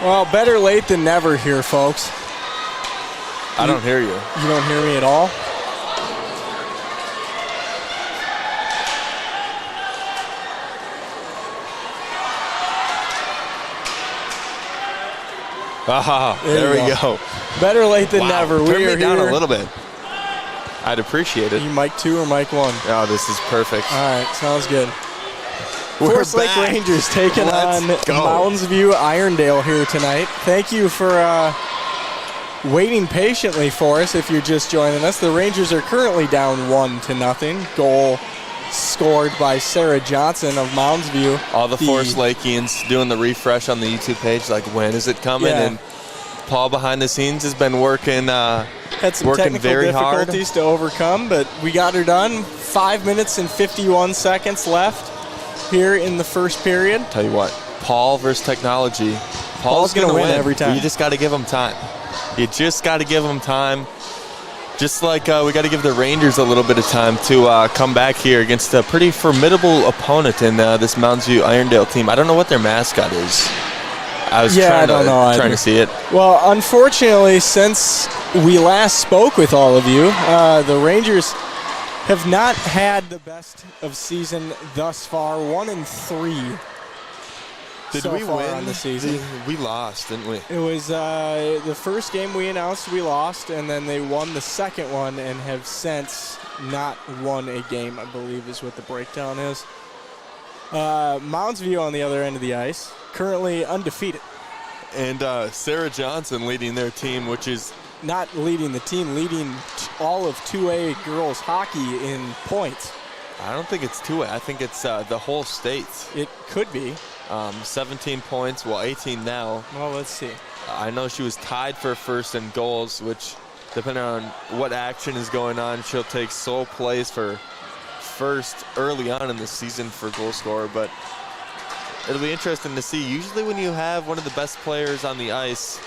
Well, better late than never here, folks. I don't hear you. You don't hear me at all? There we go. Better late than never. Turn me down a little bit. I'd appreciate it. You mic 2 or mic 1? Oh, this is perfect. All right, sounds good. We're Forest Lake back. Rangers taking on Mounsview Irondale here tonight. Thank you for waiting patiently for us if you're just joining us. The Rangers are currently down 1-0. Goal scored by Sarah Johnson of Mounsview. All the Forest Lakeans doing the refresh on the YouTube page, like, when is it coming? Yeah. And Paul behind the scenes has been working Had some technical very difficulties to overcome, but we got her done. 5 minutes and 51 seconds left here in the first period. Tell you what, Paul versus technology. Paul's going to win every time. You just got to give him time. You just got to give him time. Just like we got to give the Rangers a little bit of time to come back here against a pretty formidable opponent in this Mounsview Irondale team. I don't know what their mascot is. I was trying to see it. Well, unfortunately, since we last spoke with all of you, the Rangers have not had the best of season thus far. 1-3. Did so we far win on the season? We lost, didn't we? It was the first game we announced we lost, and then they won the second one and have since not won a game, I believe is what the breakdown is. Mounsview on the other end of the ice, currently undefeated. And Sarah Johnson leading their team, which is... Not leading the team, leading all of 2A girls hockey in points. I don't think it's 2A. I think it's the whole state. It could be. 17 points, well, 18 now. Well, let's see. I know she was tied for first in goals, which, depending on what action is going on, she'll take sole place for first early on in the season for goal scorer. But it'll be interesting to see. Usually when you have one of the best players on the ice,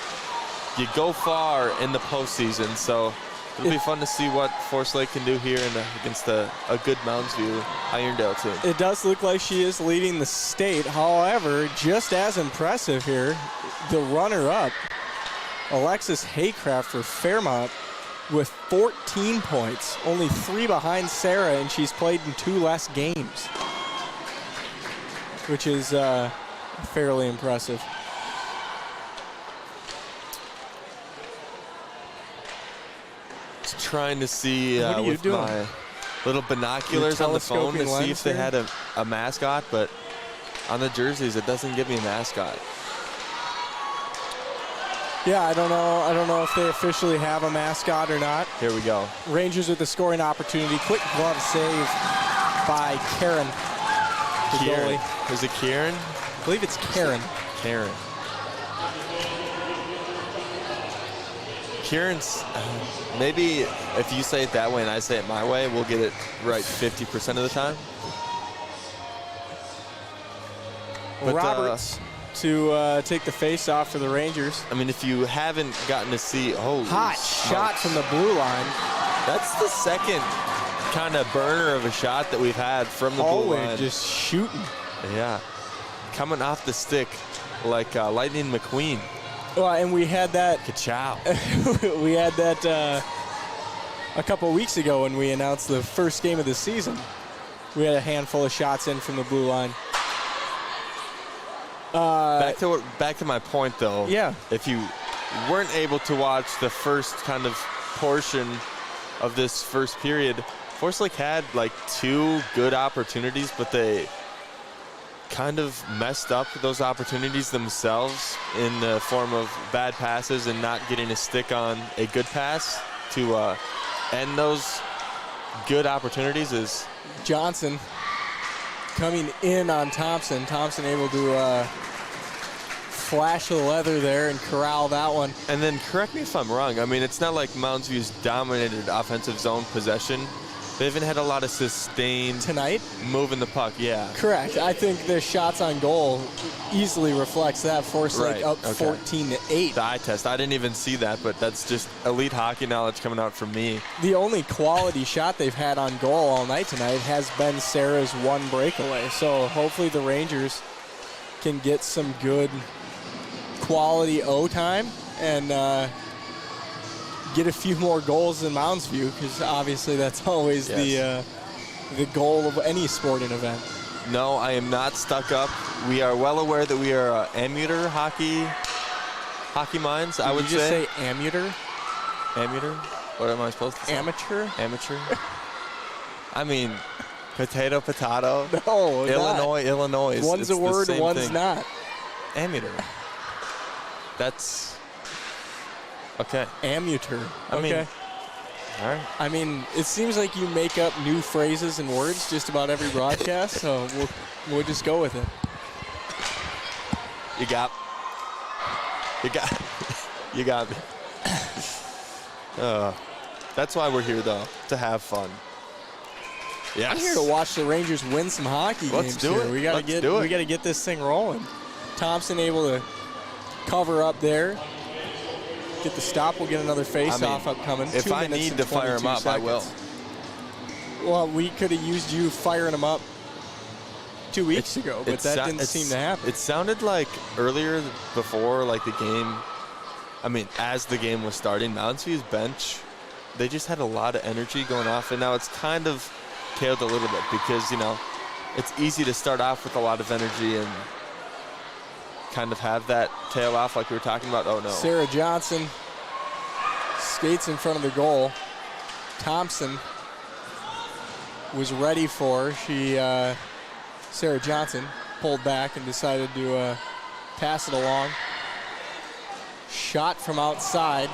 you go far in the postseason. So it'll be fun to see what Forest Lake can do here against a good Mounsview Irondale team. It does look like she is leading the state. However, just as impressive here, the runner-up, Alexis Haycraft for Fairmont, with 14 points, only 3 behind Sarah, and she's played in 2 less games, which is fairly impressive. Trying to see with doing? my little binoculars on the phone to see if they had a mascot, but on the jerseys it doesn't give me a mascot. Yeah, I don't know if they officially have a mascot or not. Here we go. Rangers with the scoring opportunity. Quick glove save by Karen. The goalie. Is it Karen? I believe it's Karen. Karen. Kieran's, maybe if you say it that way and I say it my way, we'll get it right 50% of the time. But, Roberts to take the face off for the Rangers. I mean, if you haven't gotten to see, hot shot from the blue line. That's the second kind of burner of a shot that we've had from the blue line. Just shooting. Yeah, coming off the stick like Lightning McQueen. Well, and we had that. Ka-chow. We had that a couple weeks ago when we announced the first game of the season. We had a handful of shots in from the blue line. Back to my point, though. Yeah. If you weren't able to watch the first kind of portion of this first period, Forest Lake had like 2 good opportunities, but they kind of messed up those opportunities themselves in the form of bad passes and not getting a stick on a good pass to end those good opportunities. Is Johnson coming in on Thompson. Thompson able to flash the leather there and corral that one. And then correct me if I'm wrong. I mean, it's not like Mounsview's dominated offensive zone possession. They haven't had a lot of sustained tonight moving the puck. Yeah, correct. I think the shots on goal easily reflects that. Forest Lake up 14-8. The eye test. I didn't even see that, but that's just elite hockey knowledge coming out from me. The only quality shot they've had on goal all night tonight has been Sarah's one breakaway. So hopefully the Rangers can get some good quality O-time and get a few more goals than Mounsview, because obviously that's always the goal of any sporting event. No, I am not stuck up. We are well aware that we are amateur hockey minds, I would say. Did you just say amateur? Amateur? What am I supposed to say? Amateur? Amateur? I mean, potato. No, Illinois. One's a word, one's not. Amateur. That's okay. Amateur. I mean, okay. All right. I mean, it seems like you make up new phrases and words just about every broadcast, so we'll just go with it. You got me. That's why we're here, though, to have fun. Yes. I'm here to watch the Rangers win some hockey games. Do it. We gotta get this thing rolling. Thompson able to cover up there. Get the stop. We'll get another face-off upcoming. If I need to fire him up, I will. Well, we could have used you firing him up 2 weeks ago, but that didn't seem to happen. It sounded like earlier before, like the game, as the game was starting, Mounsview's bench, they just had a lot of energy going off, and now it's kind of tailed a little bit because, it's easy to start off with a lot of energy and kind of have that tail off like we were talking about. Oh, no. Sarah Johnson skates in front of the goal. Thompson was ready for her. Sarah Johnson pulled back and decided to pass it along. Shot from outside,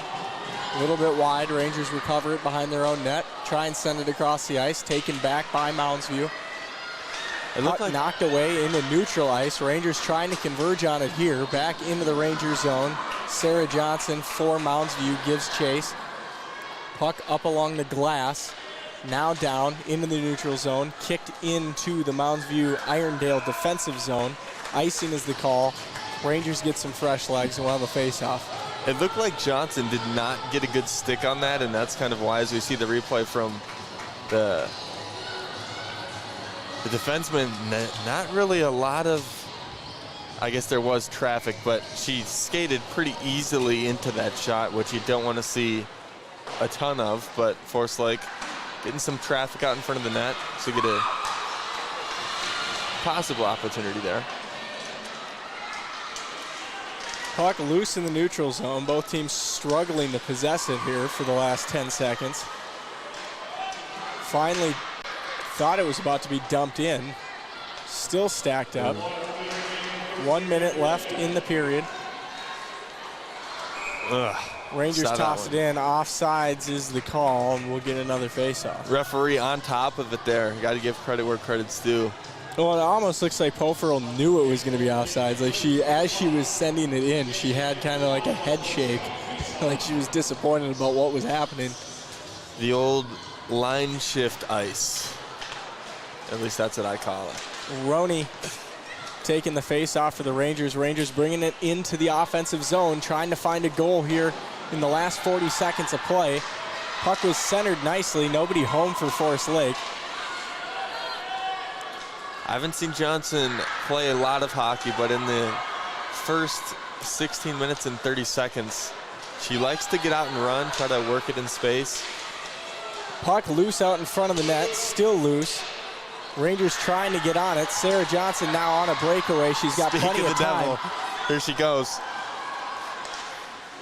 a little bit wide. Rangers recover it behind their own net. Try and send it across the ice. Taken back by Mounsview. It looked like knocked away into neutral ice. Rangers trying to converge on it here. Back into the Ranger zone. Sarah Johnson for Mounsview gives chase. Puck up along the glass. Now down into the neutral zone. Kicked into the Mounsview Irondale defensive zone. Icing is the call. Rangers get some fresh legs and we'll have a face-off. It looked like Johnson did not get a good stick on that, and that's kind of why, as we see the replay from the defenseman, not really a lot of, I guess there was traffic, but she skated pretty easily into that shot, which you don't want to see a ton of, but Force Lake getting some traffic out in front of the net to get a possible opportunity there. Puck loose in the neutral zone. Both teams struggling to possess it here for the last 10 seconds. Finally thought it was about to be dumped in. Still stacked up. 1 minute left in the period. Rangers toss it in. Offsides is the call, and we'll get another faceoff. Referee on top of it there. Got to give credit where credit's due. Well, it almost looks like Poferl knew it was going to be offsides. Like as she was sending it in, she had kind of like a head shake, like she was disappointed about what was happening. The old line shift ice. At least that's what I call it. Roney taking the face off for the Rangers. Rangers bringing it into the offensive zone, trying to find a goal here in the last 40 seconds of play. Puck was centered nicely. Nobody home for Forest Lake. I haven't seen Johnson play a lot of hockey, but in the first 16 minutes and 30 seconds, she likes to get out and run, try to work it in space. Puck loose out in front of the net, still loose. Rangers trying to get on it. Sarah Johnson now on a breakaway. She's got plenty of time. Devil. Here she goes.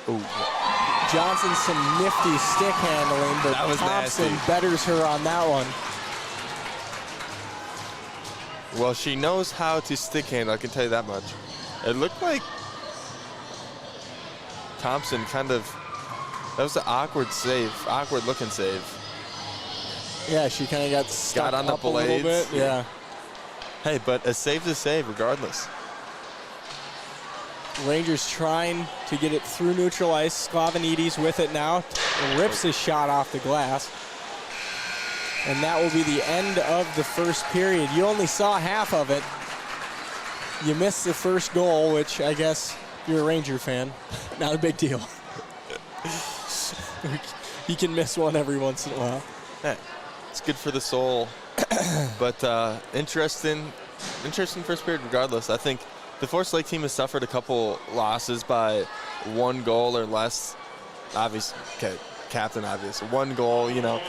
Ooh. Johnson some nifty stick handling, but Thompson betters her on that one. Well, she knows how to stick handle, I can tell you that much. It looked like Thompson that was an awkward looking save. Yeah, she kind of got stuck on the up blades. A little bit. Yeah. Hey, but a save's a save regardless. Rangers trying to get it through neutral ice. Sklavenides with it now. Rips his shot off the glass. And that will be the end of the first period. You only saw half of it. You missed the first goal, which I guess you're a Ranger fan. Not a big deal. You can miss one every once in a while. Hey, it's good for the soul. But interesting first period regardless. I think the Forest Lake team has suffered a couple losses by 1 goal or less. Obviously, okay, captain obvious, 1 goal, you know.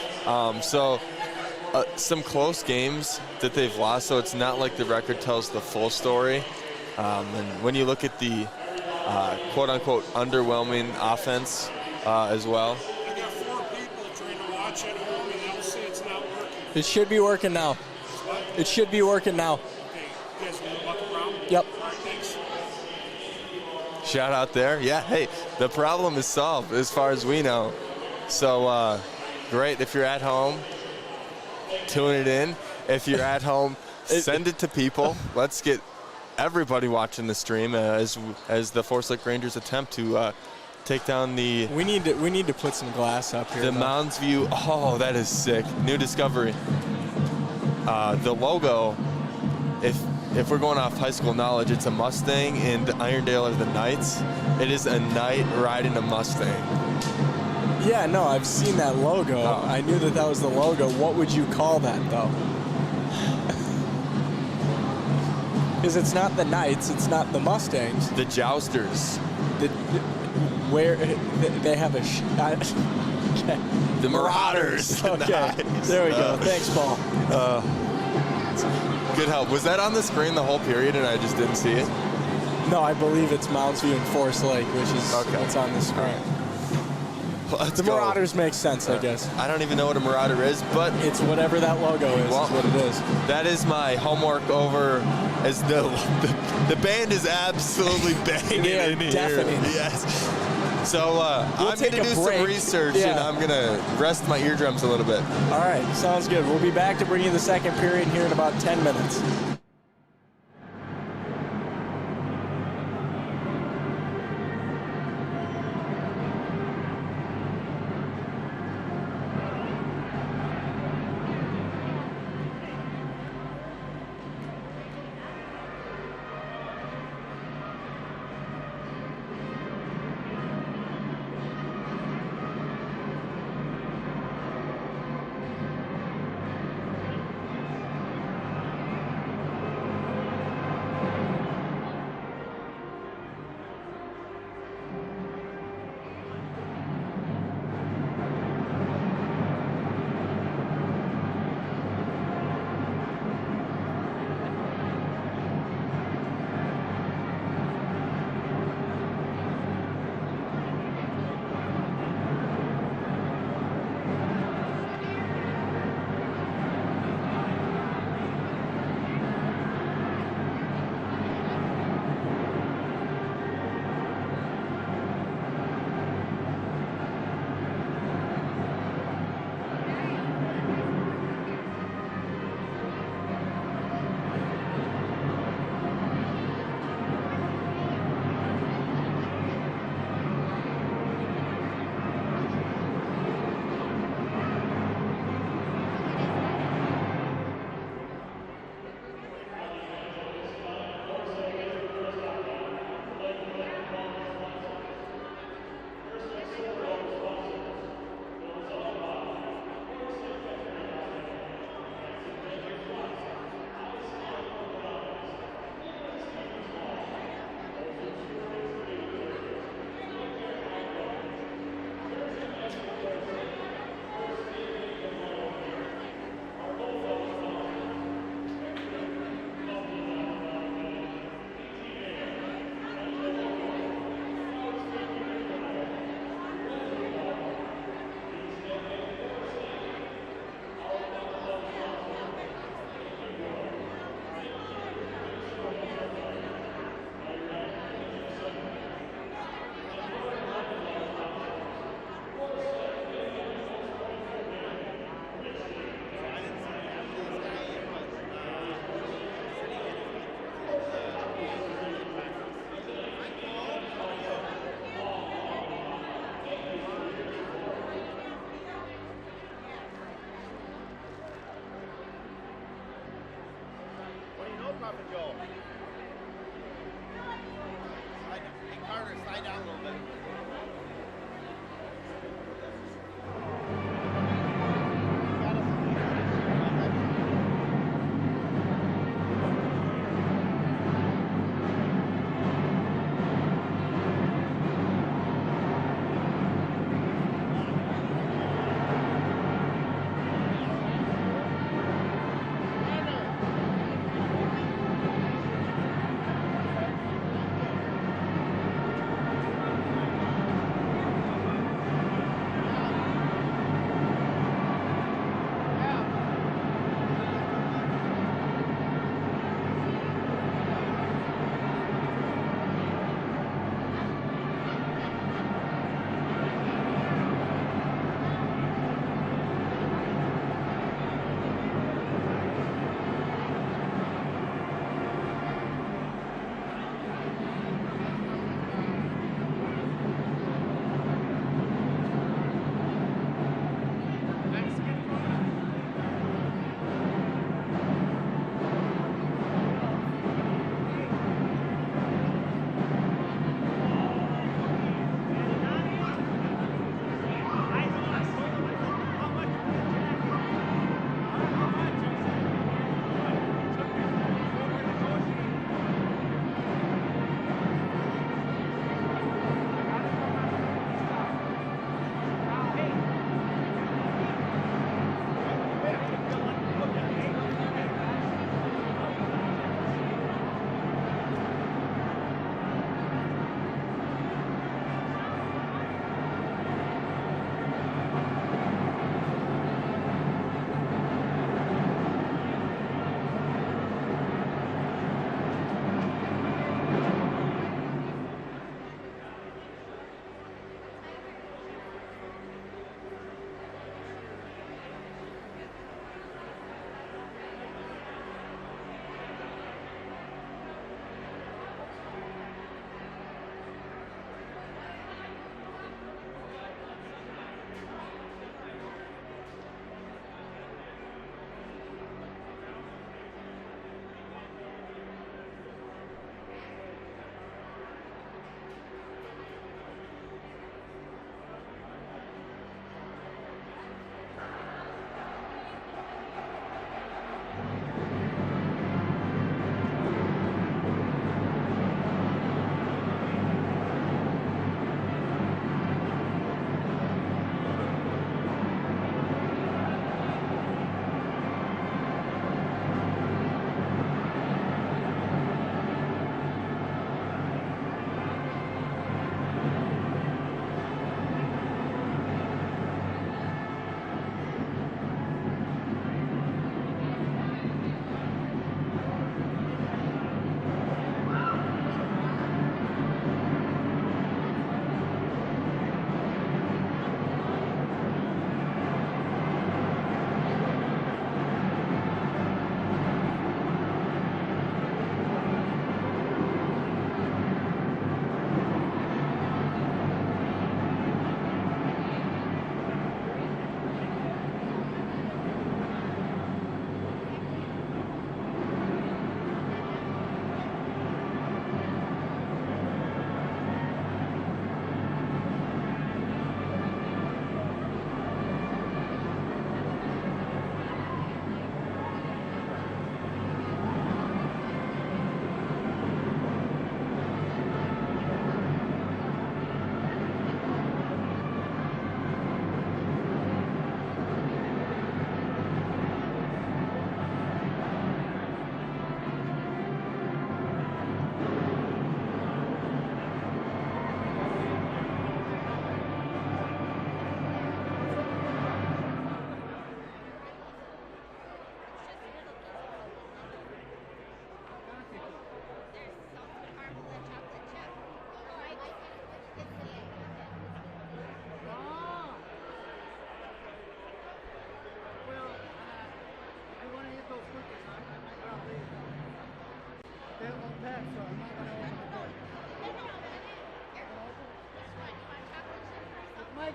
Some close games that they've lost, so it's not like the record tells the full story. And when you look at the quote-unquote underwhelming offense as well. I got 4 people trying to watch at home, and they'll say it's not working. It should be working now. What? It should be working now. Okay, you guys know about the problem? Yep. All right, thanks. Shout out there. Yeah, hey, the problem is solved as far as we know. So great if you're at home, tune it in. If you're at home, send it to people. Let's get everybody watching the stream as the Forest Lake Rangers attempt to take down the. We need to put some glass up here. The Mounsview. Oh, that is sick. New discovery. The logo, if we're going off high school knowledge, it's a Mustang, and Irondale are the Knights. It is a knight riding a Mustang. Yeah, no, I've seen that logo. Oh. I knew that was the logo. What would you call that, though? Because it's not the Knights, it's not the Mustangs. The Jousters. Where they have a okay. The Marauders. Okay, Nice. there we go. Thanks, Paul. Good help. Was that on the screen the whole period and I just didn't see it? No, I believe it's Mounsview and Forest Lake, which is what's on the screen. Let's The go. Marauders makes sense, I guess. I don't even know what a Marauder is, but It's whatever that logo is, Well, is what it is. that is my homework over as the band is absolutely banging They are in here. deafening. Yes. So We'll I'm take going to a do break. some research Yeah. and I'm going to rest my eardrums a little bit. All right, sounds good. We'll be back to bring you the second period here in about 10 minutes.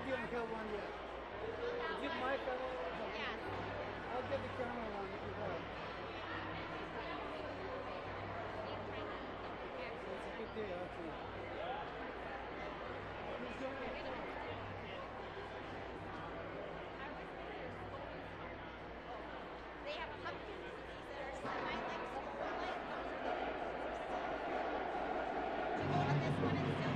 give her one yet. Give my fellow. Yes. I'll give the camera one if you want. It's a good day, actually. They have a pumpkin that are semi-like super light. To go to this one and still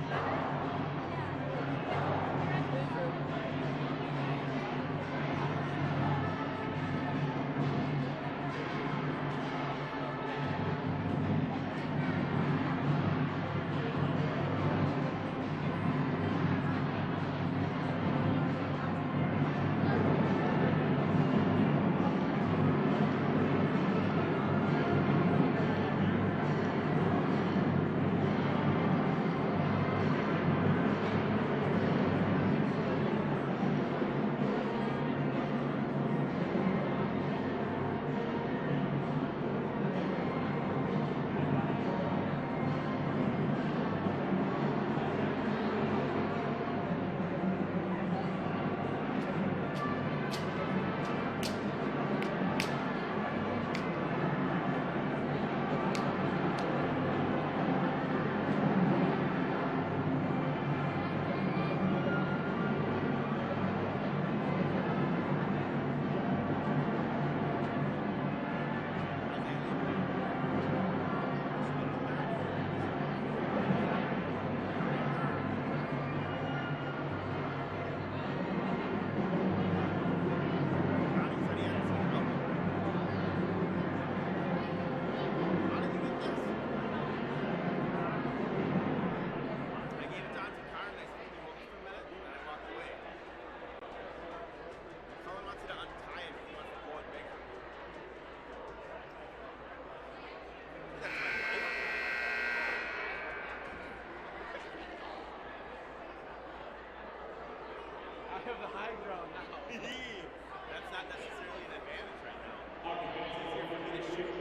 have the high ground now. That's not necessarily an advantage right now. It's easier for me to shoot.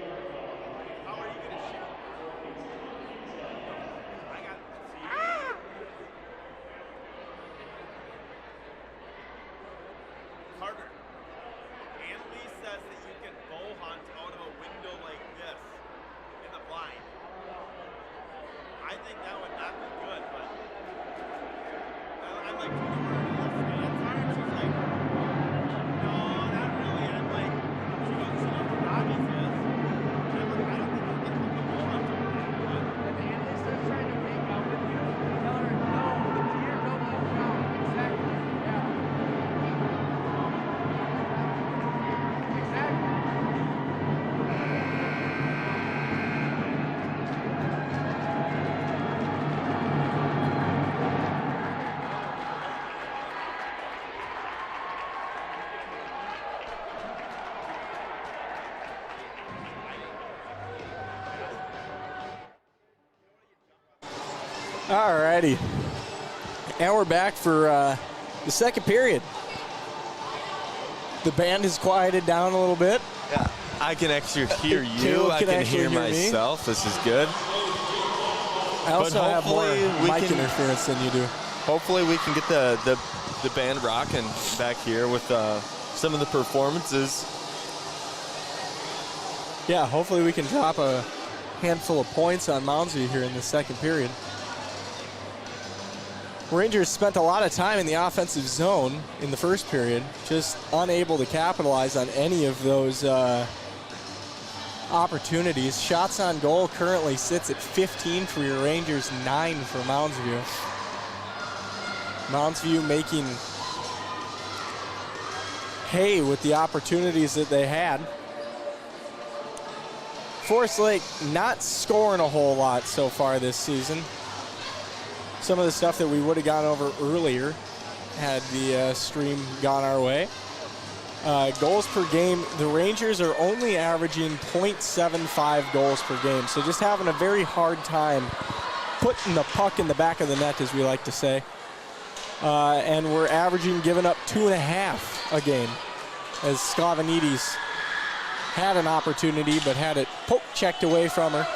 How are you going to shoot? I got Carter. Annalise says that you can bow hunt out of a window like this in the blind. I think that would not be good, but I'm like, she's like, no, not really. I'm like, she knows what Robbie's is. And I'm like, I don't think you can get the ball on to her. And Andy starts trying to make out with you. Tell her, no, the deer don't let her out. Exactly. Yeah. Exactly. Alrighty. And we're back for the second period. The band has quieted down a little bit. Yeah, I can actually hear you. Caleb I can can actually hear hear me. myself. This is good. I also have more hopefully we mic can- interference than you do. Hopefully we can get the band rocking back here with some of the performances. Yeah, hopefully we can drop a handful of points on Mounsview here in the second period. Rangers spent a lot of time in the offensive zone in the first period, just unable to capitalize on any of those opportunities. Shots on goal currently sits at 15 for your Rangers, 9 for Mounsview. Mounsview making hay with the opportunities that they had. Forest Lake not scoring a whole lot so far this season. Some of the stuff that we would have gone over earlier had the stream gone our way. Goals per game, the Rangers are only averaging .75 goals per game, so just having a very hard time putting the puck in the back of the net, as we like to say. And we're averaging giving up 2.5 a game, as Sklavanidis had an opportunity but had it poke checked away from her.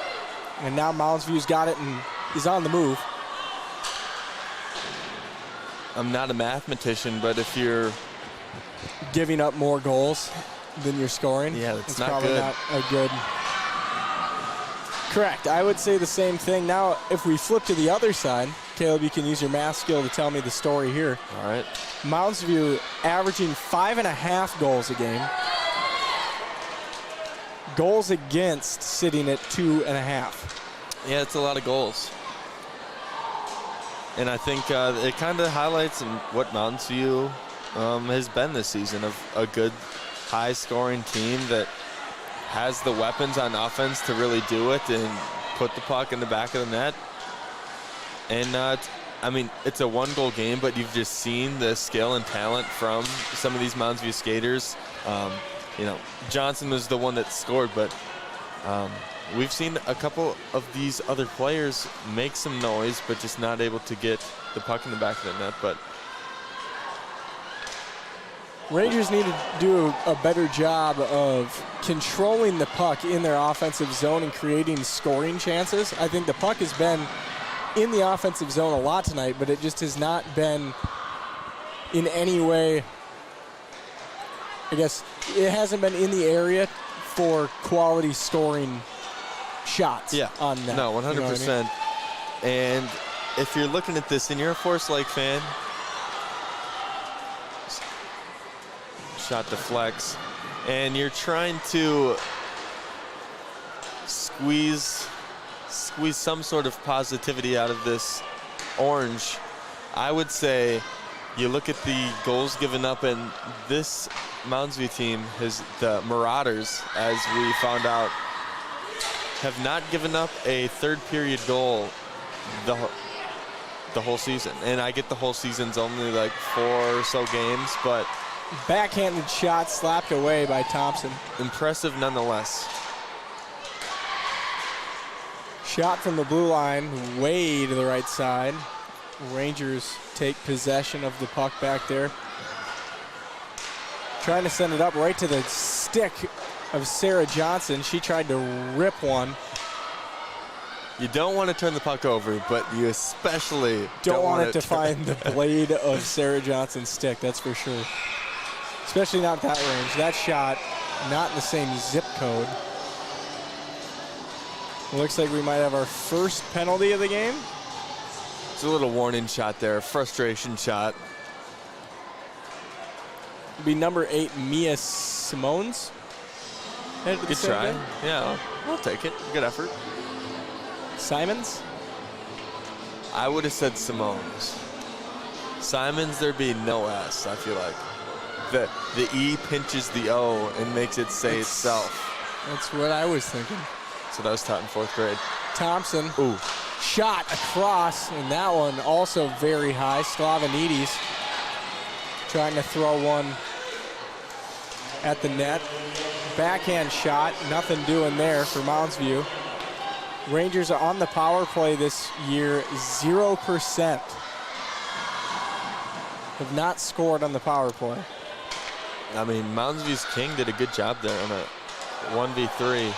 And now Mounsview's got it and is on the move. I'm not a mathematician, but if you're Giving up more goals than you're scoring. Yeah, that's it's not probably good. not a good. Correct. I would say the same thing. Now, if we flip to the other side, Caleb, you can use your math skill to tell me the story here. all right, Mounsview averaging 5.5 goals a game. Goals against sitting at 2.5. yeah, it's a lot of goals. And I think it kind of highlights what Mounsview has been this season, of a good high-scoring team that has the weapons on offense to really do it and put the puck in the back of the net. And I mean, it's a one-goal game, but you've just seen the skill and talent from some of these Mounsview skaters. You know, Johnson was the one that scored, but we've seen a couple of these other players make some noise, but just not able to get the puck in the back of the net. But Rangers need to do a better job of controlling the puck in their offensive zone and creating scoring chances. I think the puck has been in the offensive zone a lot tonight, but it just has not been in any way, I guess, it hasn't been in the area for quality scoring shots on net. No, 100%. You know what I mean? And if you're looking at this and you're a Forest Lake fan, shot deflects, and you're trying to squeeze some sort of positivity out of this orange, I would say you look at the goals given up, and this Mounsview team, the Marauders, as we found out, have not given up a third period goal the whole season. And I get the whole season's only like 4 or so games, but backhanded shot slapped away by Thompson. impressive nonetheless. Shot from the blue line, way to the right side. Rangers take possession of the puck back there. Trying to send it up right to the stick of Sarah Johnson. She tried to rip one. You don't want to turn the puck over, but you especially Don't want it to find the blade of Sarah Johnson's stick, that's for sure. Especially not that range. That shot, not in the same zip code. Looks like we might have our first penalty of the game. It's a little warning shot there, frustration shot. Be number 8, Mia Simones. Headed to the Good same try. thing. Yeah, I'll take it. Good effort. Simons? I would have said Simone's. Simons, there'd be no S, I feel like. The E pinches the O and makes it say itself. That's what I was thinking. So that was taught in 4th grade. Thompson. Ooh. Shot across, and that one also very high. Slavonides trying to throw one at the net. Backhand shot, nothing doing there for Mounsview. Rangers are on the power play this year, 0%. Have not scored on the power play. I mean, Mounsview's King did a good job there on a 1v3.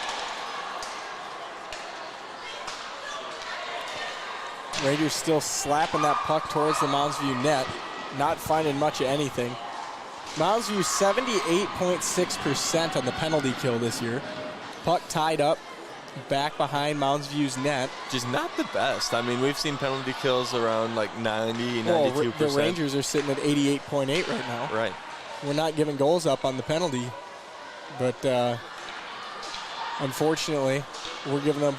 Rangers still slapping that puck towards the Mounsview net, not finding much of anything. Mounsview 78.6% on the penalty kill this year. Puck tied up back behind Mounsview's net. Just not the best. I mean, we've seen penalty kills around like 90, Well, 92%. the Rangers are sitting at 88.8 right now. Right. We're not giving goals up on the penalty, but unfortunately, we're giving them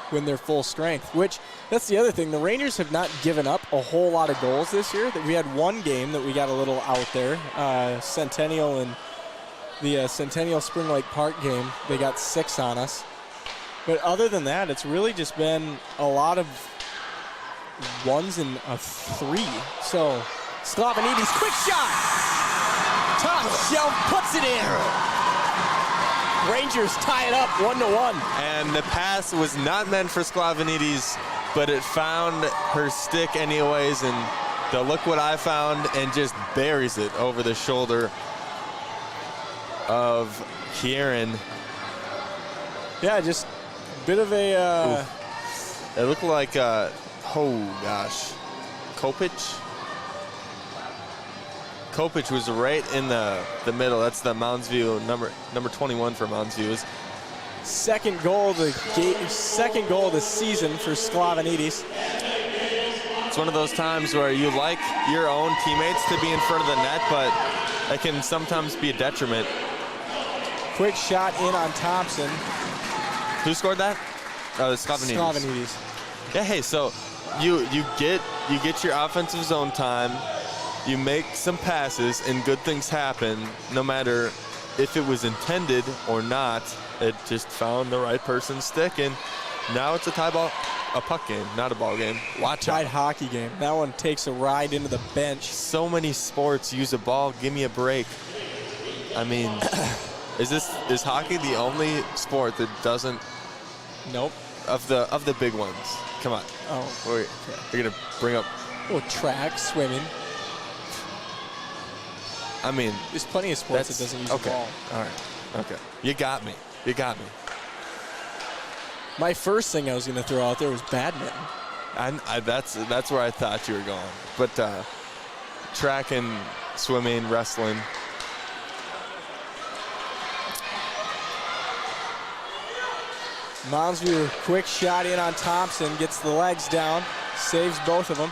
when they're full strength, which that's the other thing. The Rangers have not given up a whole lot of goals this year. We had one game that we got a little out there, Centennial and the Centennial Spring Lake Park game. They got 6 on us. But other than that, it's really just been a lot of 1s and a 3. So Slavonides, quick shot! Top shelf puts it in. Rangers tie it up 1-1. And the pass was not meant for Sklavenides, but it found her stick anyways, and the look what I found, and just buries it over the shoulder of Kieran. Yeah, just a bit of a... It looked like, oh gosh, Kopich? Kopich was right in the middle. That's the Mounsview number 21 for Mounsview. Second goal of the season for Sklavanidis. It's one of those times where you like your own teammates to be in front of the net, but it can sometimes be a detriment. Quick shot in on Thompson. Who scored that? Sklavanidis. Sklavanidis. Yeah, hey, so you get your offensive zone time, you make some passes, and good things happen, no matter if it was intended or not. It just found the right person's stick, and now it's a puck game, not a ball game. Watch Tied out. hockey game. That one takes a ride into the bench. So many sports use a ball. Give me a break. I mean, is hockey the only sport that doesn't? Nope. Of the big ones. Come on. Oh, Wait, you're gonna bring up. oh, track, swimming. I mean, There's plenty of sports that doesn't use a ball. All right. Okay. You got me. You got me. My first thing I was going to throw out there was badminton. That's where I thought you were going. But track and swimming, wrestling. Mounsview, quick shot in on Thompson, gets the legs down, saves both of them.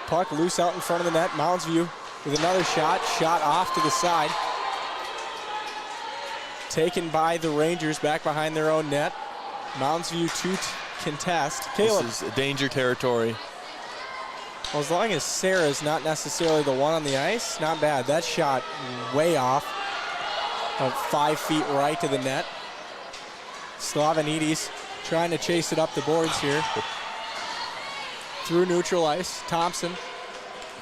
Puck loose out in front of the net. Mounsview with another shot off to the side. Taken by the Rangers back behind their own net. Mounsview to contest. Caleb. This is danger territory. Well, as long as Sarah's not necessarily the one on the ice, not bad. That shot way off, about 5 feet right to the net. Sklavanidis trying to chase it up the boards here. Through neutral ice, Thompson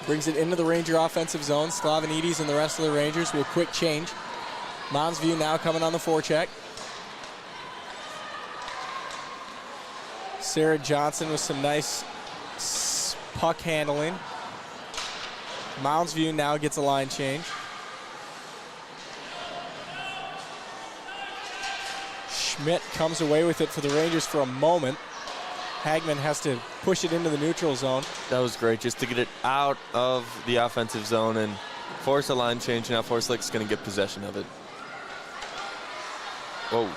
brings it into the Ranger offensive zone. Sklavanidis and the rest of the Rangers will quick change. Mounsview now coming on the forecheck. Sarah Johnson with some nice puck handling. Mounsview now gets a line change. Schmidt comes away with it for the Rangers for a moment. Hagman has to push it into the neutral zone. That was great, just to get it out of the offensive zone and force a line change. Now Forslake's going to get possession of it. Whoa.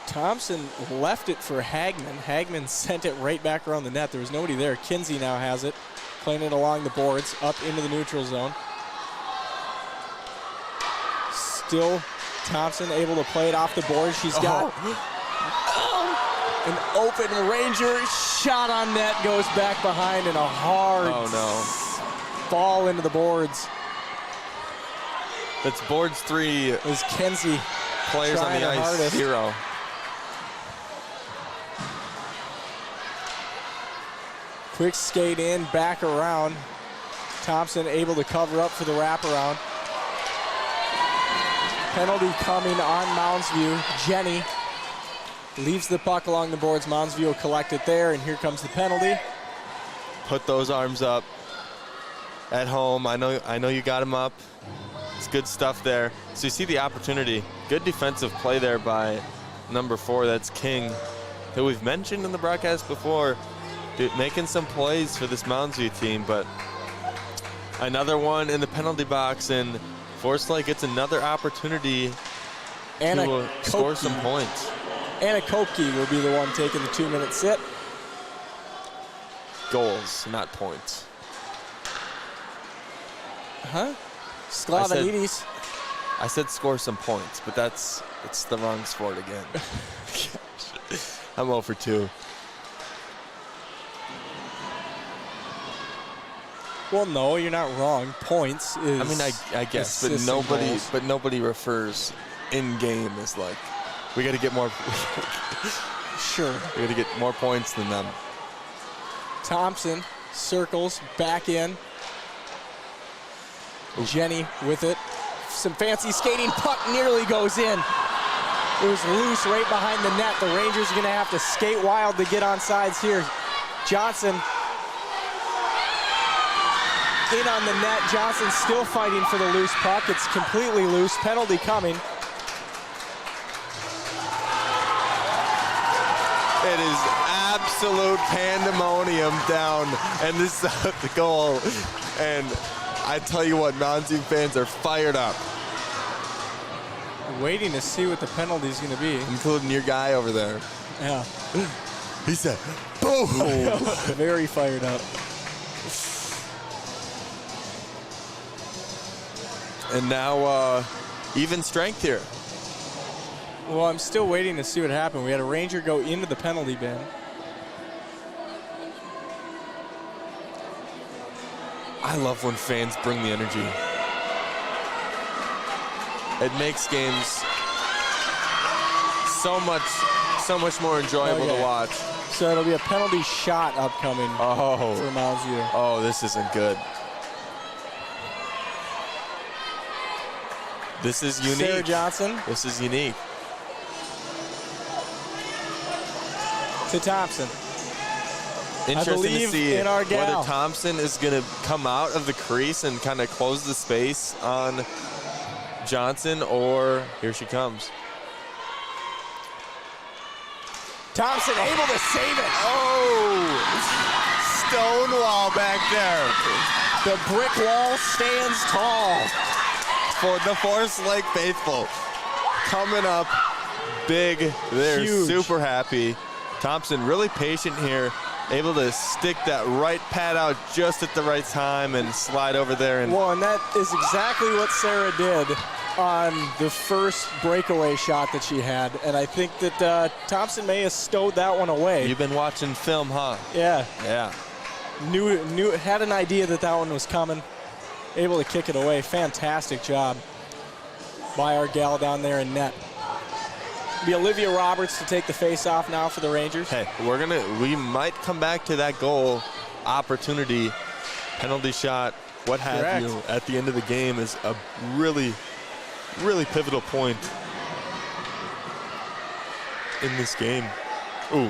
Thompson left it for Hagman. Hagman sent it right back around the net. There was nobody there. Kinsey now has it, playing it along the boards, up into the neutral zone. Still Thompson able to play it off the board. She's got an open Ranger shot on net, goes back behind, and a hard fall into the boards. That's boards 3. It was Kinsey Players on the ice, hardest. 0. Quick skate in, back around. Thompson able to cover up for the wraparound. Penalty coming on Mounsview. Jenny leaves the puck along the boards. Mounsview will collect it there, and here comes the penalty. Put those arms up at home. I know you got them up. It's good stuff there. So you see the opportunity. Good defensive play there by number 4. That's King, who we've mentioned in the broadcast before, making some plays for this Mounsview team, but another one in the penalty box, and Forslake gets another opportunity to score some points. Anna Kopke will be the one taking the 2-minute sit. Goals, not points. Huh? Sklavanidis. I said score some points, but it's the wrong sport again. I'm 0 for 2. Well, no, you're not wrong. Points is. I mean, I guess, but nobody refers in game as like, we got to get more. Sure. We got to get more points than them. Thompson circles back in. Jenny with it. Some fancy skating. Puck nearly goes in. It was loose right behind the net. The Rangers are going to have to skate wild to get on sides here. Johnson in on the net. Johnson still fighting for the loose puck. It's completely loose. Penalty coming. It is absolute pandemonium down, and this is the goal. And I tell you what, Mounsview fans are fired up, Waiting to see what the penalty is going to be. including your guy over there. Yeah. He said, boom! Very fired up. And now even strength here. Well, I'm still waiting to see what happened. We had a Ranger go into the penalty bin. I love when fans bring the energy. It makes games so much more enjoyable to watch. So it'll be a penalty shot upcoming for Mounsview. Oh, this isn't good. This is unique. Sarah Johnson This is unique. to Thompson. Interesting to believe see in our gal. whether Thompson is going to come out of the crease and kind of close the space on Johnson, or here she comes. Thompson able to save it. Oh, Stonewall back there. The brick wall stands tall. For the Forest Lake faithful, coming up big. They're Huge. super happy. Thompson really patient here, able to stick that right pad out just at the right time and slide over there. And Well, and that is exactly what Sarah did on the first breakaway shot that she had. And I think that Thompson may have stowed that one away. you've been watching film, huh? Yeah, Yeah. had an idea that that one was coming. Able to kick it away. Fantastic job by our gal down there in net. Be Olivia Roberts to take the face off now for the Rangers. Hey, we might come back to that goal opportunity, penalty shot, what have Correct. you, at the end of the game is a really, really pivotal point in this game. Ooh.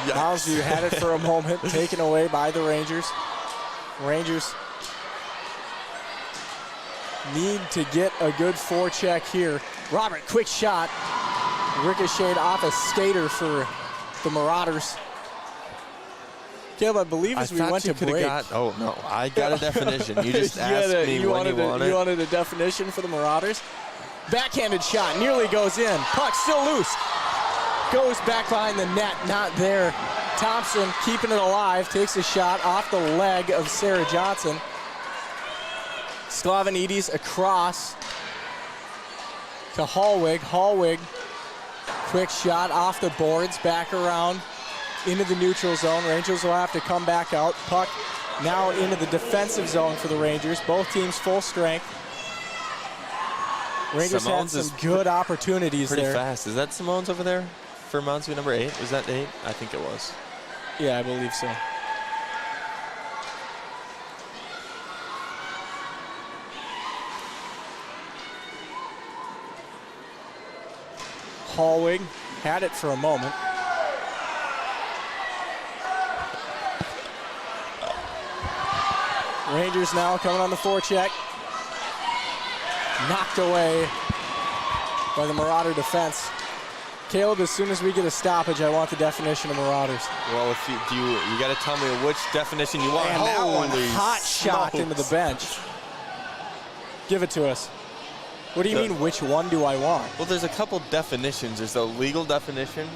Mounsview had it for a moment, taken away by the Rangers. Rangers need to get a good forecheck here. Robert, quick shot. Ricocheted off a skater for the Marauders. Caleb, I believe as we went to break. Oh, no, I got a definition. You just asked me you when you want it. wanted a definition for the Marauders. Backhanded shot, nearly goes in. Puck still loose. Goes back behind the net, not there. Thompson keeping it alive, takes a shot off the leg of Sarah Johnson. Slavinidis across to Hallwig. Hallwig, quick shot off the boards, back around into the neutral zone. Rangers will have to come back out. Puck now into the defensive zone for the Rangers. Both teams full strength. Rangers Simone's had some good opportunities Pretty there. fast. Is that Simone's over there for Mounsview number 8? Was that 8? I think it was. Yeah, I believe so. Hallwig had it for a moment. Rangers now coming on the forecheck. Knocked away by the Marauder defense. Caleb, as soon as we get a stoppage, I want the definition of Marauders. Well, if you got to tell me which definition you want. And that one, Holy hot shot smokes. into the bench. Give it to us. What do you mean, which one do I want? Well, there's a couple definitions. There's the legal definition,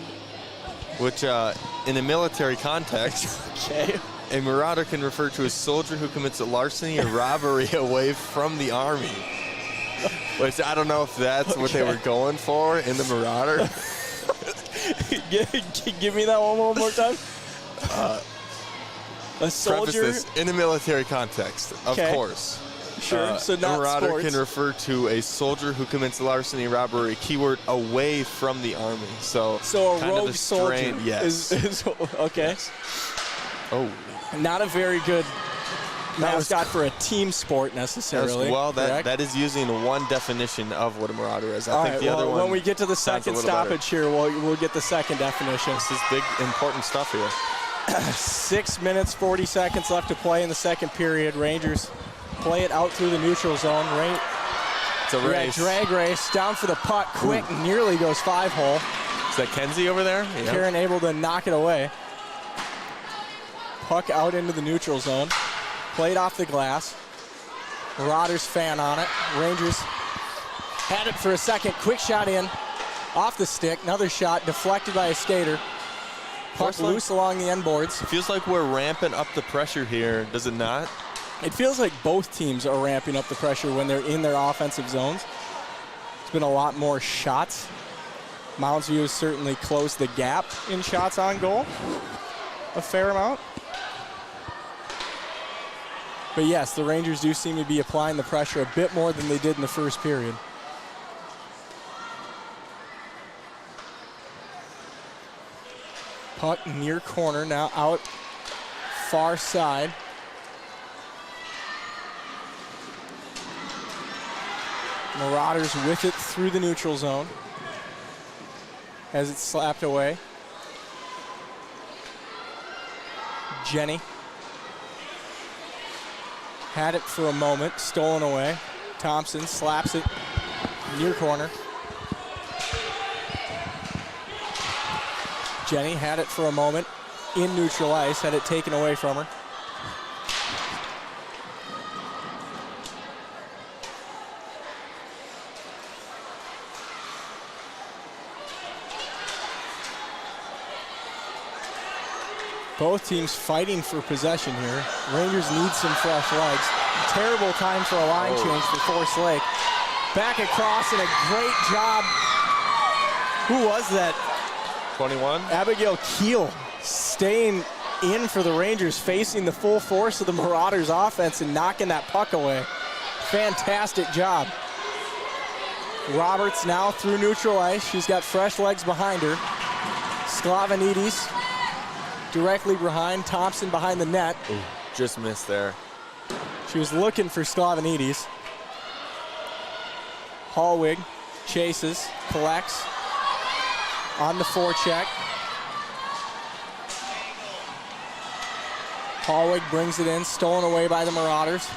which in a military context, Okay. a marauder can refer to a soldier who commits a larceny or robbery away from the army. Which I don't know if that's what they were going for in the Marauder. Give me that one more time. A soldier. Preface this in a military context, of Okay. course. Sure, so not a marauder sports. can refer to a soldier who commits larceny, robbery, keyword away from the army. So a kind of rogue soldier. strain, yes. Is okay. Yes. Oh. Not a very good That was mascot for a team sport necessarily. Well, correct? that is using one definition of what a marauder is. I All think right, the other one. when we get to the sounds a second little better. stoppage here, we'll get the second definition. This is big, important stuff here. 6 minutes, 40 seconds left to play in the second period. Rangers play it out through the neutral zone. It's a We got race. drag race down for the puck, quick, nearly goes 5-hole. Is that Kenzie over there? Yeah. Karen able to knock it away. Puck out into the neutral zone. Played off the glass. Marauders fan on it. Rangers had it for a second. Quick shot in. Off the stick. Another shot deflected by a skater. Puck loose along the end boards. It feels like we're ramping up the pressure here, does it not? It feels like both teams are ramping up the pressure when they're in their offensive zones. It's been a lot more shots. Mounsview has certainly closed the gap in shots on goal a fair amount. But yes, the Rangers do seem to be applying the pressure a bit more than they did in the first period. Puck near corner, now out far side. Marauders with it through the neutral zone as it's slapped away. Jenny had it for a moment, stolen away. Thompson slaps it near corner. Jenny had it for a moment in neutral ice, had it taken away from her. Both teams fighting for possession here. Rangers need some fresh legs. Terrible time for a line change for Forest Lake. Back across and a great job. Who was that? 21? Abigail Keel staying in for the Rangers, facing the full force of the Marauders offense and knocking that puck away. Fantastic job. Roberts now through neutral ice. She's got fresh legs behind her. Sklavenides directly behind. Thompson behind the net. Ooh, just missed there. She was looking for Sklavenides. Hallwig chases, collects on the forecheck. Hallwig brings it in, stolen away by the Marauders.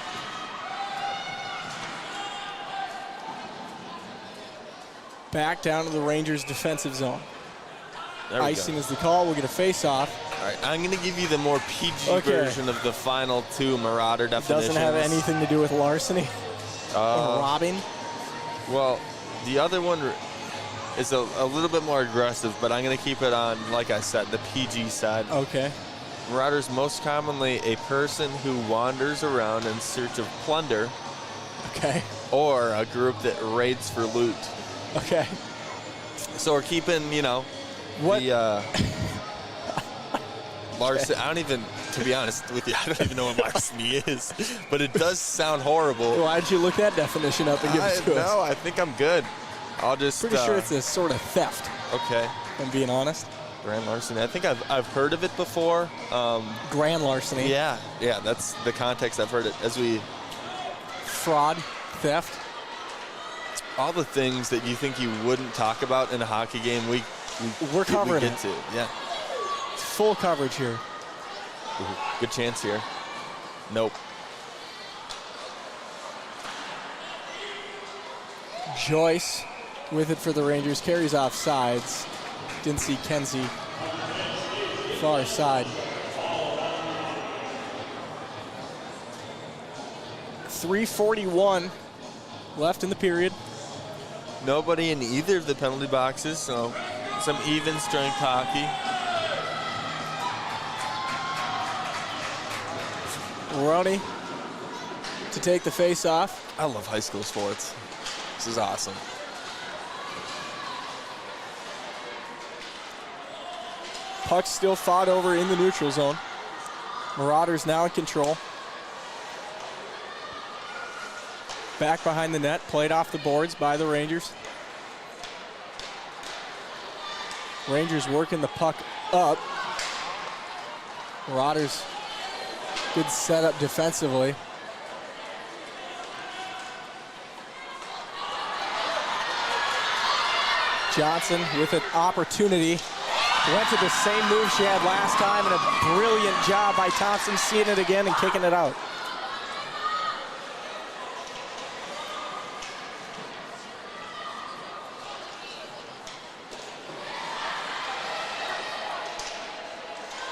Back down to the Rangers' defensive zone. Icing is the call. We'll get a face-off. All right, I'm going to give you the more PG version of the final two Marauder definitions. Doesn't have anything to do with larceny or robbing. Well, the other one is a little bit more aggressive, but I'm going to keep it on, like I said, the PG side. Okay. Marauders, most commonly a person who wanders around in search of plunder. Okay. Or a group that raids for loot. Okay. So we're keeping, you know, what? The larceny. I don't even, to be honest with you, I don't even know what larceny is, but it does sound horrible. Why did you look that definition up and give it to us? No, I think I'm good. I'll just. Pretty sure it's a sort of theft. Okay. If I'm being honest. Grand larceny. I think I've heard of it before. Grand larceny. Yeah, that's the context I've heard it as we. Fraud, theft. All the things that you think you wouldn't talk about in a hockey game, we're covering it. Yeah. It's full coverage here. Ooh, good chance here. Nope. Joyce with it for the Rangers, carries off sides. Didn't see Kenzie far side. 3:41 left in the period. Nobody in either of the penalty boxes, so some even strength hockey. Roney to take the face off. I love high school sports. This is awesome. Puck still fought over in the neutral zone. Marauders now in control. Back behind the net, played off the boards by the Rangers. Rangers working the puck up. Marauders, good setup defensively. Johnson with an opportunity. Went to the same move she had last time, and a brilliant job by Thompson seeing it again and kicking it out.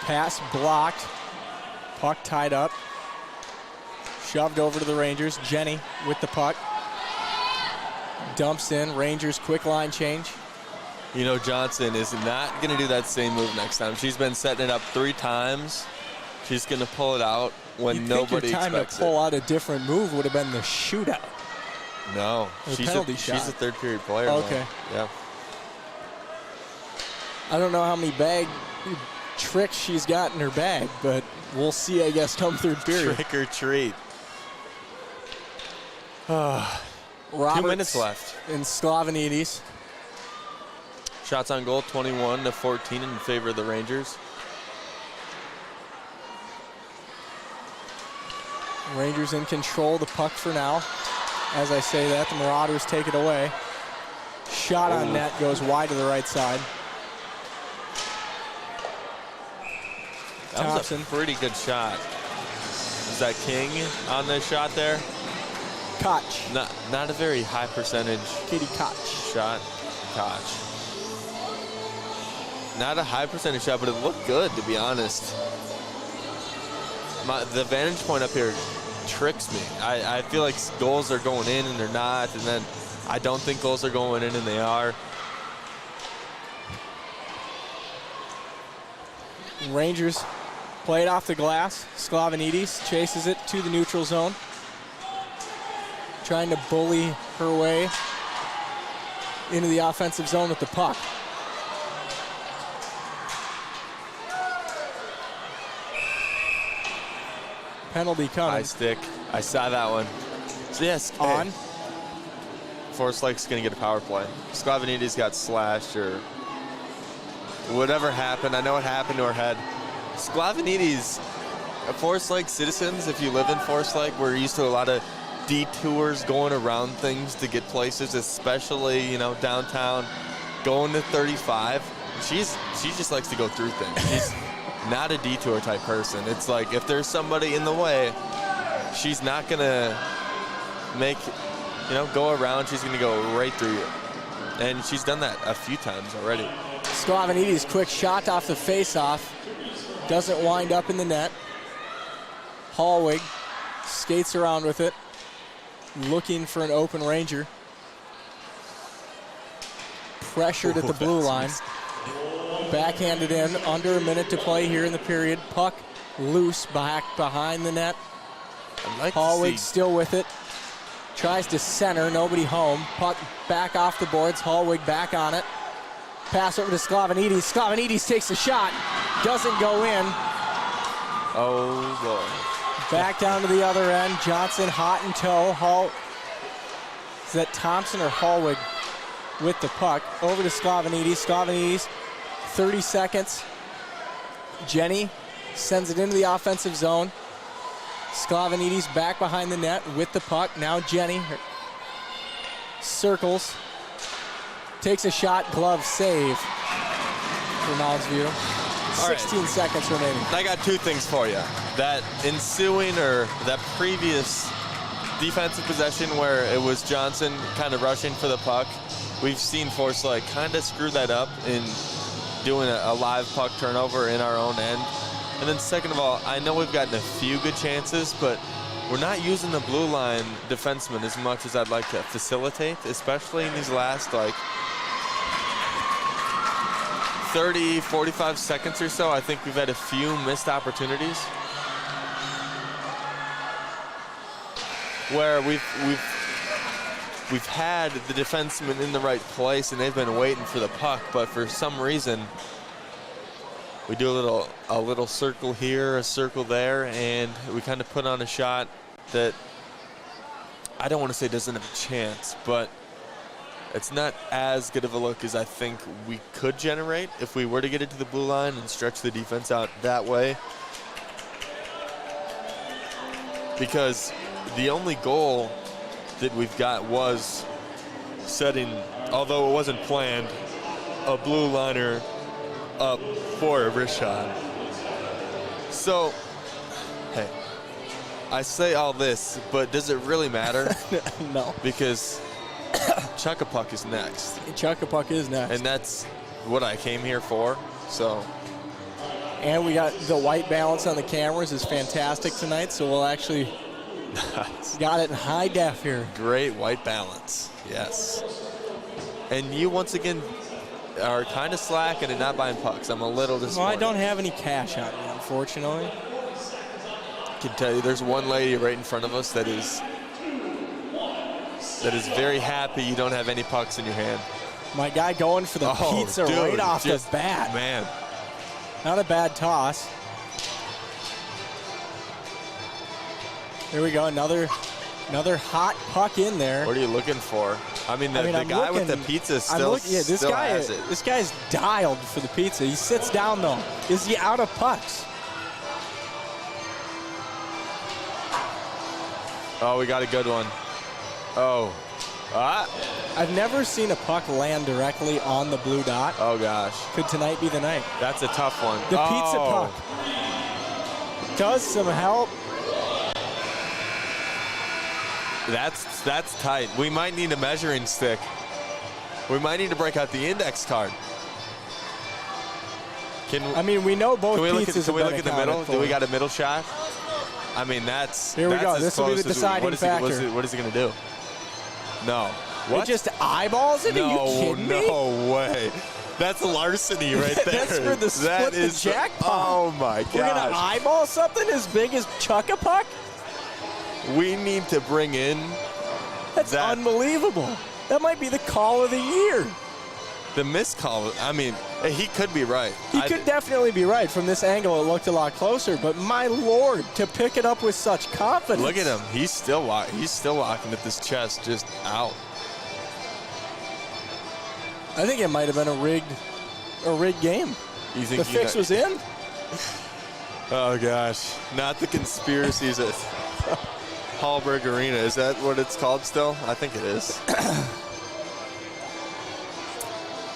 Pass blocked. Puck tied up. Shoved over to the Rangers. Jenny with the puck. Dumps in. Rangers quick line change. You know, Johnson is not going to do that same move next time. She's been setting it up 3 times. She's going to pull it out when You'd nobody think your time expects to pull it. out a different move would have been the shootout. No, The she's penalty a shot. third period player. Okay. Man. Yeah. I don't know how many tricks she's got in her bag, but we'll see, I guess, come third period. Trick or treat. 2 minutes left. And Slavinidis. Shots on goal, 21-14 in favor of the Rangers. Rangers in control of the puck for now. As I say that, the Marauders take it away. Shot on net, goes wide to the right side. That was Thompson. a pretty good shot. Is that King on the shot there? Koch. Not a very high percentage Katie Koch. shot. Koch. Not a high percentage shot, but it looked good, to be honest. The vantage point up here tricks me. I feel like goals are going in and they're not, and then I don't think goals are going in and they are. Rangers play it off the glass. Slavinidis chases it to the neutral zone. Trying to bully her way into the offensive zone with the puck. Penalty coming. High stick. I saw that one. So yes, On. Forest Lake's going to get a power play. Slavinidis got slashed or whatever happened. I know what happened to her head. Slavinidis, Forest Lake citizens, if you live in Forest Lake, we're used to a lot of detours going around things to get places, especially, you know, downtown, going to 35. She just likes to go through things. She's not a detour type person. It's like if there's somebody in the way, she's not going to go around. She's going to go right through you. And she's done that a few times already. Slavinidis quick shot off the face-off. Doesn't wind up in the net. Hallwig skates around with it, looking for an open Ranger. Pressured at the blue line. Backhanded in, under a minute to play here in the period. Puck loose back behind the net. I'd like Hallwig to see still with it. Tries to center, nobody home. Puck back off the boards. Hallwig back on it. Pass over to Slavinidis. Slavinidis takes a shot. Doesn't go in. Oh, boy. Back down to the other end. Johnson hot in tow. Is that Thompson or Hallwig with the puck? Over to Slavinidis. Slavinidis, 30 seconds. Jenny sends it into the offensive zone. Slavinidis back behind the net with the puck. Now Jenny circles. Takes a shot. Glove save for Mounsview. 16 seconds remaining. I got 2 things for you. That ensuing or that previous defensive possession where it was Johnson kind of rushing for the puck, we've seen Forest Lake kind of screw that up in doing a live puck turnover in our own end. And then second of all, I know we've gotten a few good chances, but we're not using the blue line defenseman as much as I'd like to facilitate, especially in these last 30, 45 seconds or so. I think we've had a few missed opportunities where we've had the defenseman in the right place and they've been waiting for the puck, but for some reason we do a little circle here, a circle there, and we kind of put on a shot that I don't want to say doesn't have a chance, but it's not as good of a look as I think we could generate if we were to get it to the blue line and stretch the defense out that way. Because the only goal that we've got was setting, although it wasn't planned, a blue liner up for a wrist shot. So, hey, I say all this, but does it really matter? No. Because Chuck-a-Puck is next. Chuck-a-Puck is next. And that's what I came here for, so. And we got the white balance on the cameras is fantastic tonight, so we'll actually Got it in high def here. Great white balance. Yes. And you once again are kind of slacking and not buying pucks. I'm a little disappointed. Well, I don't have any cash on me, unfortunately. I can tell you there's one lady right in front of us that is very happy you don't have any pucks in your hand. My guy going for the pizza dude, right off the just, bat. Man. Not a bad toss. Here we go, another hot puck in there. What are you looking for? I mean, the guy with the pizza still has it. This guy's dialed for the pizza. He sits down, though. Is he out of pucks? Oh, we got a good one. Oh. I've never seen a puck land directly on the blue dot. Oh, gosh. Could tonight be the night? That's a tough one. The pizza puck does some help. That's tight. We might need a measuring stick. We might need to break out the index card. I mean, we know both pizzas. Can we look at the middle? Do we got a middle shot? I mean, Here we go. This will be the deciding factor. What is he going to do? No. What? It just eyeballs it? Are you kidding me? No way. That's larceny right there. That's for the split the jackpot. Oh, my gosh. We're going to eyeball something as big as Chuck-a-Puck? We need to bring in That's unbelievable. That might be the call of the year. The missed call. I mean, he could be right. He could definitely be right. From this angle, it looked a lot closer. But my Lord, to pick it up with such confidence. Look at him. He's still walking at this chest just out. I think it might have been a rigged game. You think the fix was in? Oh, gosh. Not the conspiracies at Hallberg Arena. Is that what it's called still? I think it is.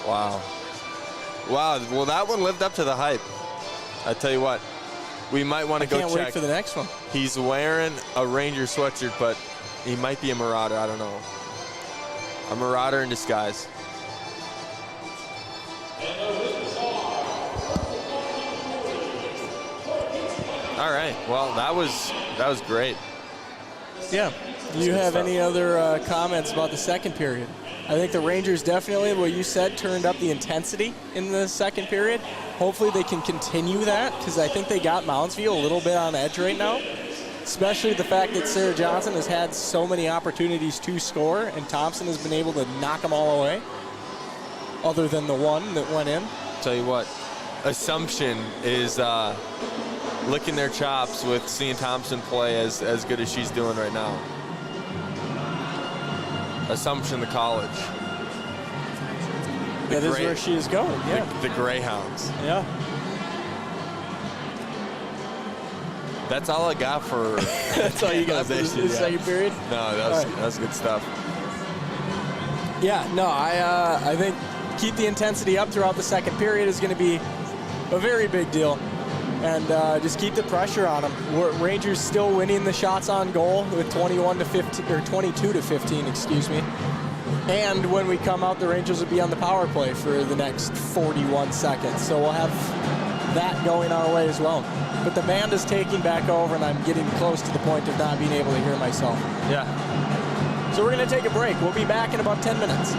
Wow. Wow. Well, that one lived up to the hype. I tell you what, we might want to go check. Can't wait for the next one. He's wearing a Ranger sweatshirt, but he might be a Marauder. I don't know. A Marauder in disguise. All right. Well, that was great. Yeah. Do you have any other comments about the second period? I think the Rangers definitely, what you said, turned up the intensity in the second period. Hopefully they can continue that, because I think they got Mounsview a little bit on edge right now, especially the fact that Sarah Johnson has had so many opportunities to score, and Thompson has been able to knock them all away, other than the one that went in. Tell you what, Assumption is licking their chops with seeing Thompson play as good as she's doing right now. Assumption, the college. That is where she is going, yeah. The Greyhounds. Yeah. That's all I got for. That's all you got for this second period? No, that was good stuff. Yeah, no, I think keep the intensity up throughout the second period is going to be a very big deal. And just keep the pressure on them. Rangers still winning the shots on goal with 21 to 15 or 22 to 15, excuse me. And when we come out, the Rangers will be on the power play for the next 41 seconds. So we'll have that going our way as well. But the band is taking back over, and I'm getting close to the point of not being able to hear myself. Yeah. So we're going to take a break. We'll be back in about 10 minutes.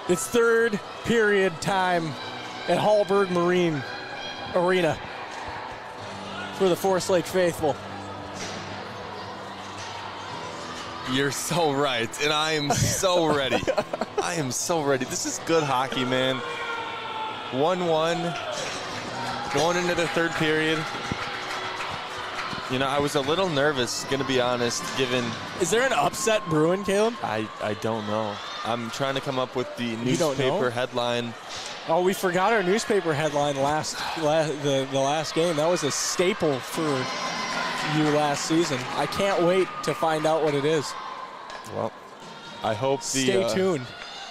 It's third period time at Hallberg Marine Arena for the Forest Lake faithful. You're so right, and I am so ready. I am so ready. This is good hockey, man. 1-1 going into the third period. You know, I was a little nervous, going to be honest, given... Is there an upset brewing, Caleb? I don't know. I'm trying to come up with the You don't know? newspaper headline. Oh, we forgot our newspaper headline the last game. That was a staple for you last season. I can't wait to find out what it is. Well, I hope Stay tuned.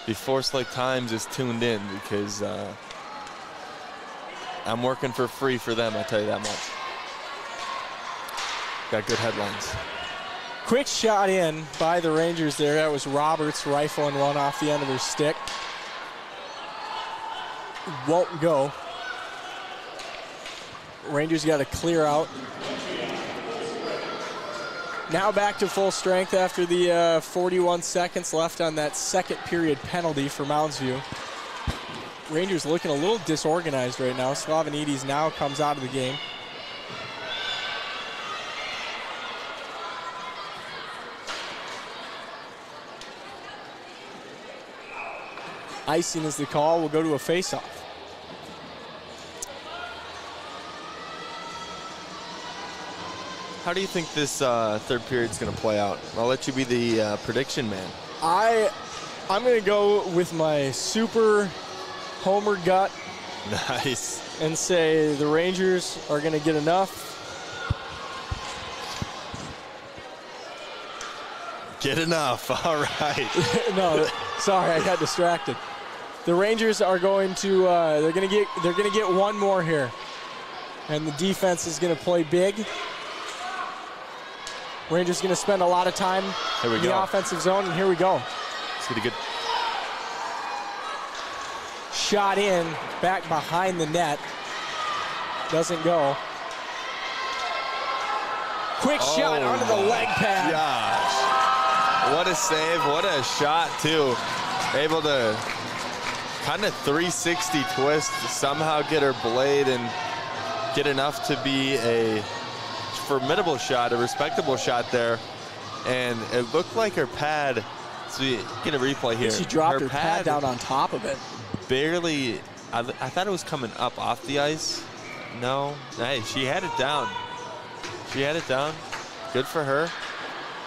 The Forest Lake Times is tuned in because I'm working for free for them, I tell you that much. Got good headlines. Quick shot in by the Rangers there. That was Roberts rifling one off the end of her stick. Won't go. Rangers got to clear out. Now back to full strength after the 41 seconds left on that second period penalty for Mounsview. Rangers looking a little disorganized right now. Slavonides now comes out of the game. Icing is the call. We'll go to a face-off. How do you think this third period's going to play out? I'll let you be the prediction man. I'm going to go with my super homer gut Nice. and say the Rangers are going to get enough. Get enough. All right. No, sorry, I got distracted. The Rangers are going to they're going to get one more here, and the defense is going to play big. Rangers going to spend a lot of time in the offensive zone, and here we go. Let's get a good. Shot in, back behind the net. Doesn't go. Quick shot onto the leg pad. Gosh. What a save. What a shot, too. Able to kind of 360 twist, somehow get her blade and get enough to be a formidable shot, a respectable shot there. And it looked like her pad, so you get a replay here. She dropped her pad down on top of it. Barely, I thought it was coming up off the ice. No, hey, she had it down. She had it down. Good for her.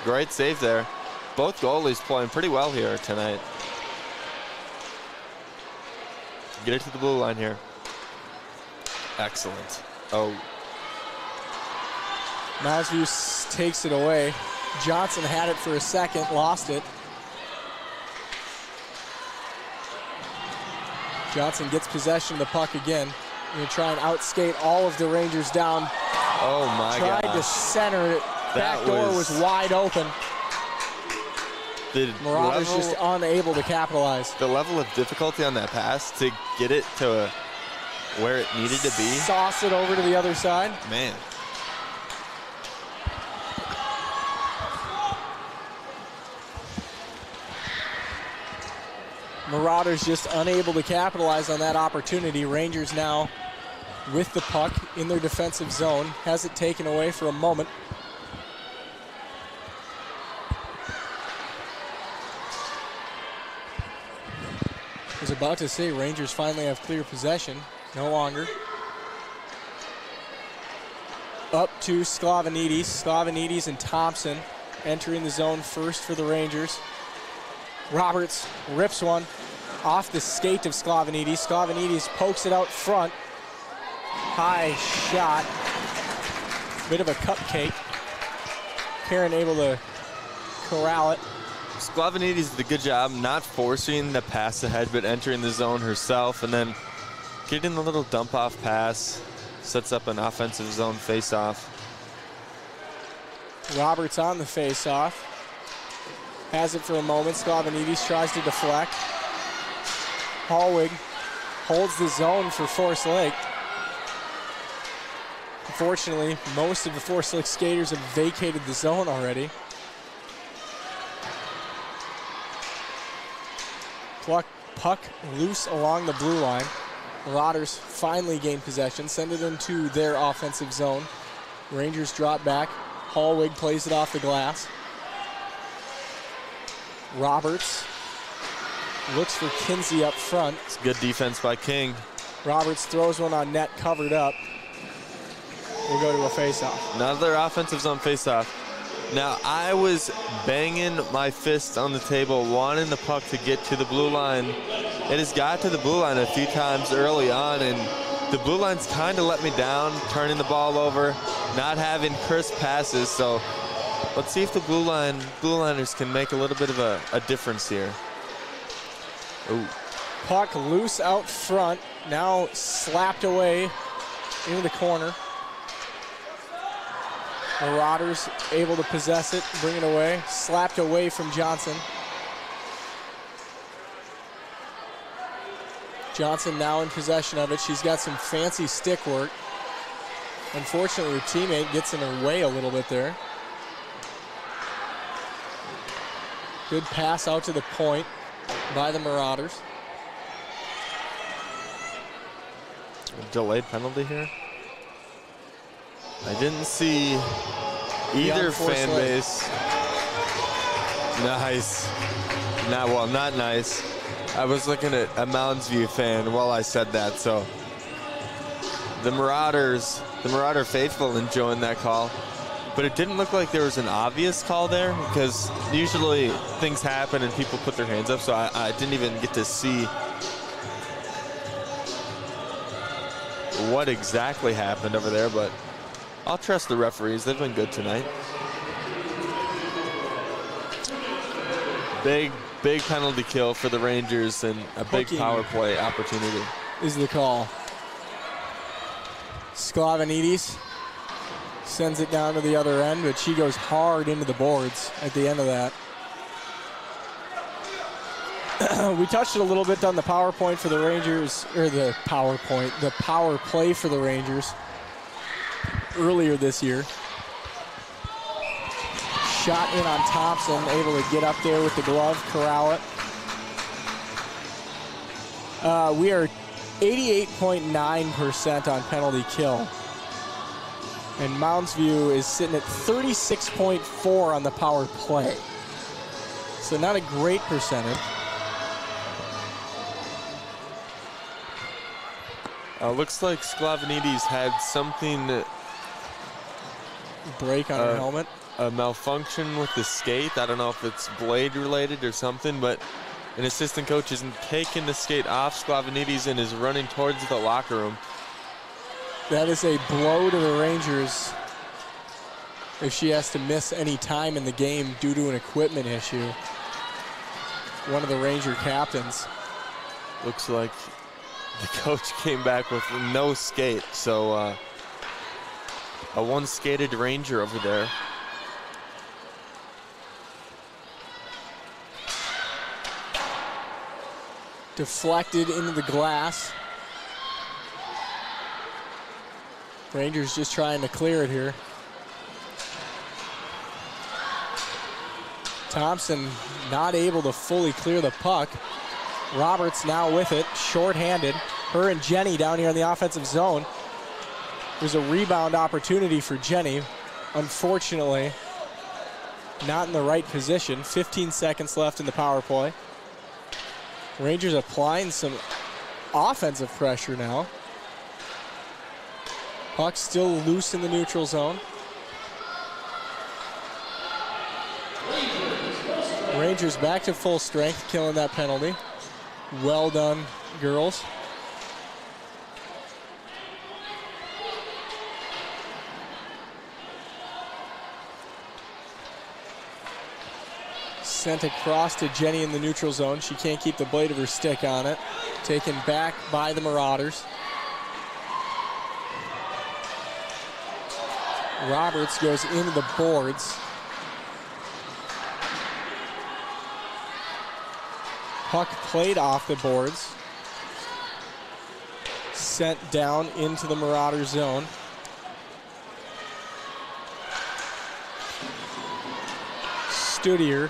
Great save there. Both goalies playing pretty well here tonight. Get it to the blue line here. Excellent. Oh. Mounsview takes it away. Johnson had it for a second, lost it. Johnson gets possession of the puck again. Going to try and outskate all of the Rangers down. Oh my God. Tried to center it. Back door was wide open. Marauders just unable to capitalize. The level of difficulty on that pass to get it to where it needed to be. Sauce it over to the other side. Man. Marauders just unable to capitalize on that opportunity. Rangers now with the puck in their defensive zone. Has it taken away for a moment. I was about to say Rangers finally have clear possession. No longer. Up to Slavonides. Slavonides and Thompson entering the zone first for the Rangers. Roberts rips one off the skate of Slavonides. Slavonides pokes it out front. High shot. Bit of a cupcake. Karen able to corral it. Slavonides did a good job not forcing the pass ahead, but entering the zone herself and then getting the little dump-off pass. Sets up an offensive zone face-off. Roberts on the face-off. Has it for a moment. Slavonides tries to deflect. Hallwig holds the zone for Forest Lake. Unfortunately, most of the Forest Lake skaters have vacated the zone already. Puck loose along the blue line. Marauders finally gain possession, send it into their offensive zone. Rangers drop back. Hallwig plays it off the glass. Roberts looks for Kinsey up front. It's good defense by King. Roberts throws one on net, covered up. We'll go to a faceoff. Another offensive zone faceoff. Now, I was banging my fist on the table, wanting the puck to get to the blue line. It has got to the blue line a few times early on, and the blue line's kind of let me down, turning the ball over, not having crisp passes. So let's see if the blue liners can make a little bit of a difference here. Ooh. Puck loose out front, now slapped away into the corner. Marauders able to possess it, bring it away, slapped away from Johnson. Johnson now in possession of it. She's got some fancy stick work. Unfortunately, her teammate gets in her way a little bit there. Good pass out to the point by the Marauders. A delayed penalty here. I didn't see either fan base. Nice. Not nice. I was looking at a Mounsview fan while I said that, so the Marauder faithful enjoying that call. But it didn't look like there was an obvious call there, because usually things happen and people put their hands up, so I didn't even get to see what exactly happened over there, but I'll trust the referees. They've been good tonight. Big penalty kill for the Rangers and a big power play opportunity. Is the call. Sklavenides sends it down to the other end, but she goes hard into the boards at the end of that. We touched it a little bit on the PowerPoint for the Rangers, or the power play for the Rangers earlier this year. Shot in on Thompson, able to get up there with the glove, corral it. We are 88.9% on penalty kill. And Mounsview is sitting at 36.4 on the power play. So not a great percentage. Looks like Sklavenides had something. Break on her helmet. A malfunction with the skate. I don't know if it's blade related or something, but an assistant coach is taking the skate off Sklavenides and is running towards the locker room. That is a blow to the Rangers if she has to miss any time in the game due to an equipment issue. One of the Ranger captains. Looks like the coach came back with no skate, so a one-skated Ranger over there. Deflected into the glass. Rangers just trying to clear it here. Thompson not able to fully clear the puck. Roberts now with it, shorthanded. Her and Jenny down here in the offensive zone. There's a rebound opportunity for Jenny. Unfortunately, not in the right position. 15 seconds left in the power play. Rangers applying some offensive pressure now. Puck still loose in the neutral zone. Rangers back to full strength, killing that penalty. Well done, girls. Sent across to Jenny in the neutral zone. She can't keep the blade of her stick on it. Taken back by the Marauders. Roberts goes into the boards. Puck played off the boards. Sent down into the Marauder zone. Studier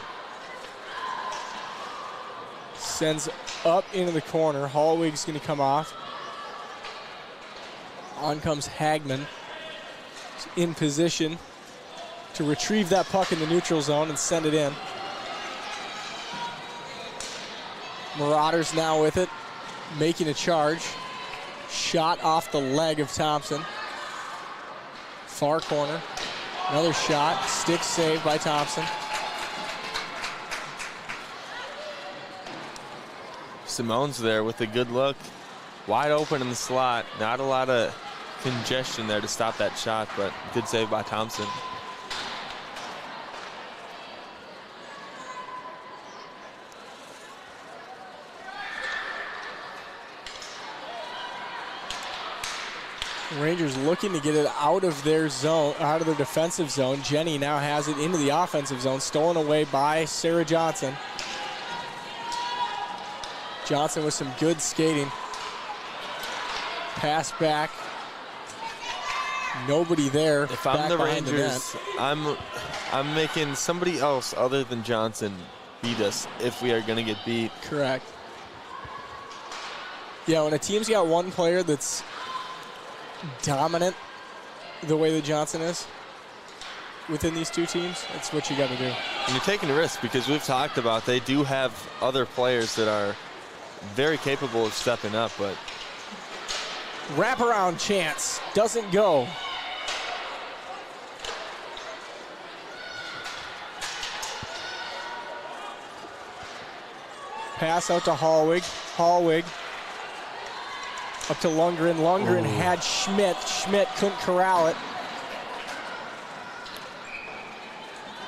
sends up into the corner. Hallwig's going to come off. On comes Hagman. In position to retrieve that puck in the neutral zone and send it in. Marauders now with it, making a charge. Shot off the leg of Thompson. Far corner. Another shot. Stick save by Thompson. Simone's there with a good look. Wide open in the slot. Not a lot of congestion there to stop that shot, but good save by Thompson. Rangers looking to get it out of their zone, out of their defensive zone. Jenny now has it into the offensive zone, stolen away by Sarah Johnson. Johnson with some good skating. Pass back. Nobody there. If I'm the Rangers, I'm making somebody else other than Johnson beat us if we are going to get beat. Correct. Yeah, when a team's got one player that's dominant the way that Johnson is within these two teams, that's what you got to do. And you're taking a risk because we've talked about they do have other players that are very capable of stepping up, but wraparound chance doesn't go. Pass out to Hallwig. Hallwig up to Lundgren. Lundgren had Schmidt. Schmidt couldn't corral it.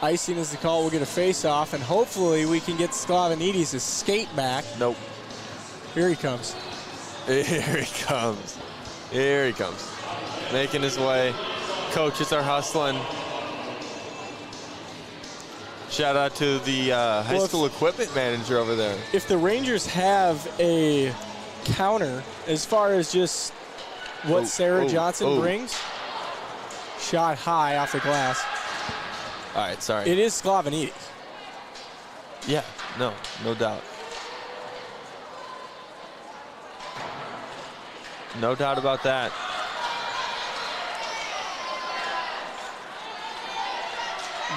Icing is the call. We'll get a face-off, and hopefully we can get Sklavanidis' skate back. Nope. Here he comes. Here he comes. Here he comes. Making his way. Coaches are hustling. Shout out to the high school equipment manager over there. If the Rangers have a counter as far as just what Sarah Johnson brings, shot high off the glass. All right, sorry. It is Sklavanidis. Yeah, no doubt. No doubt about that.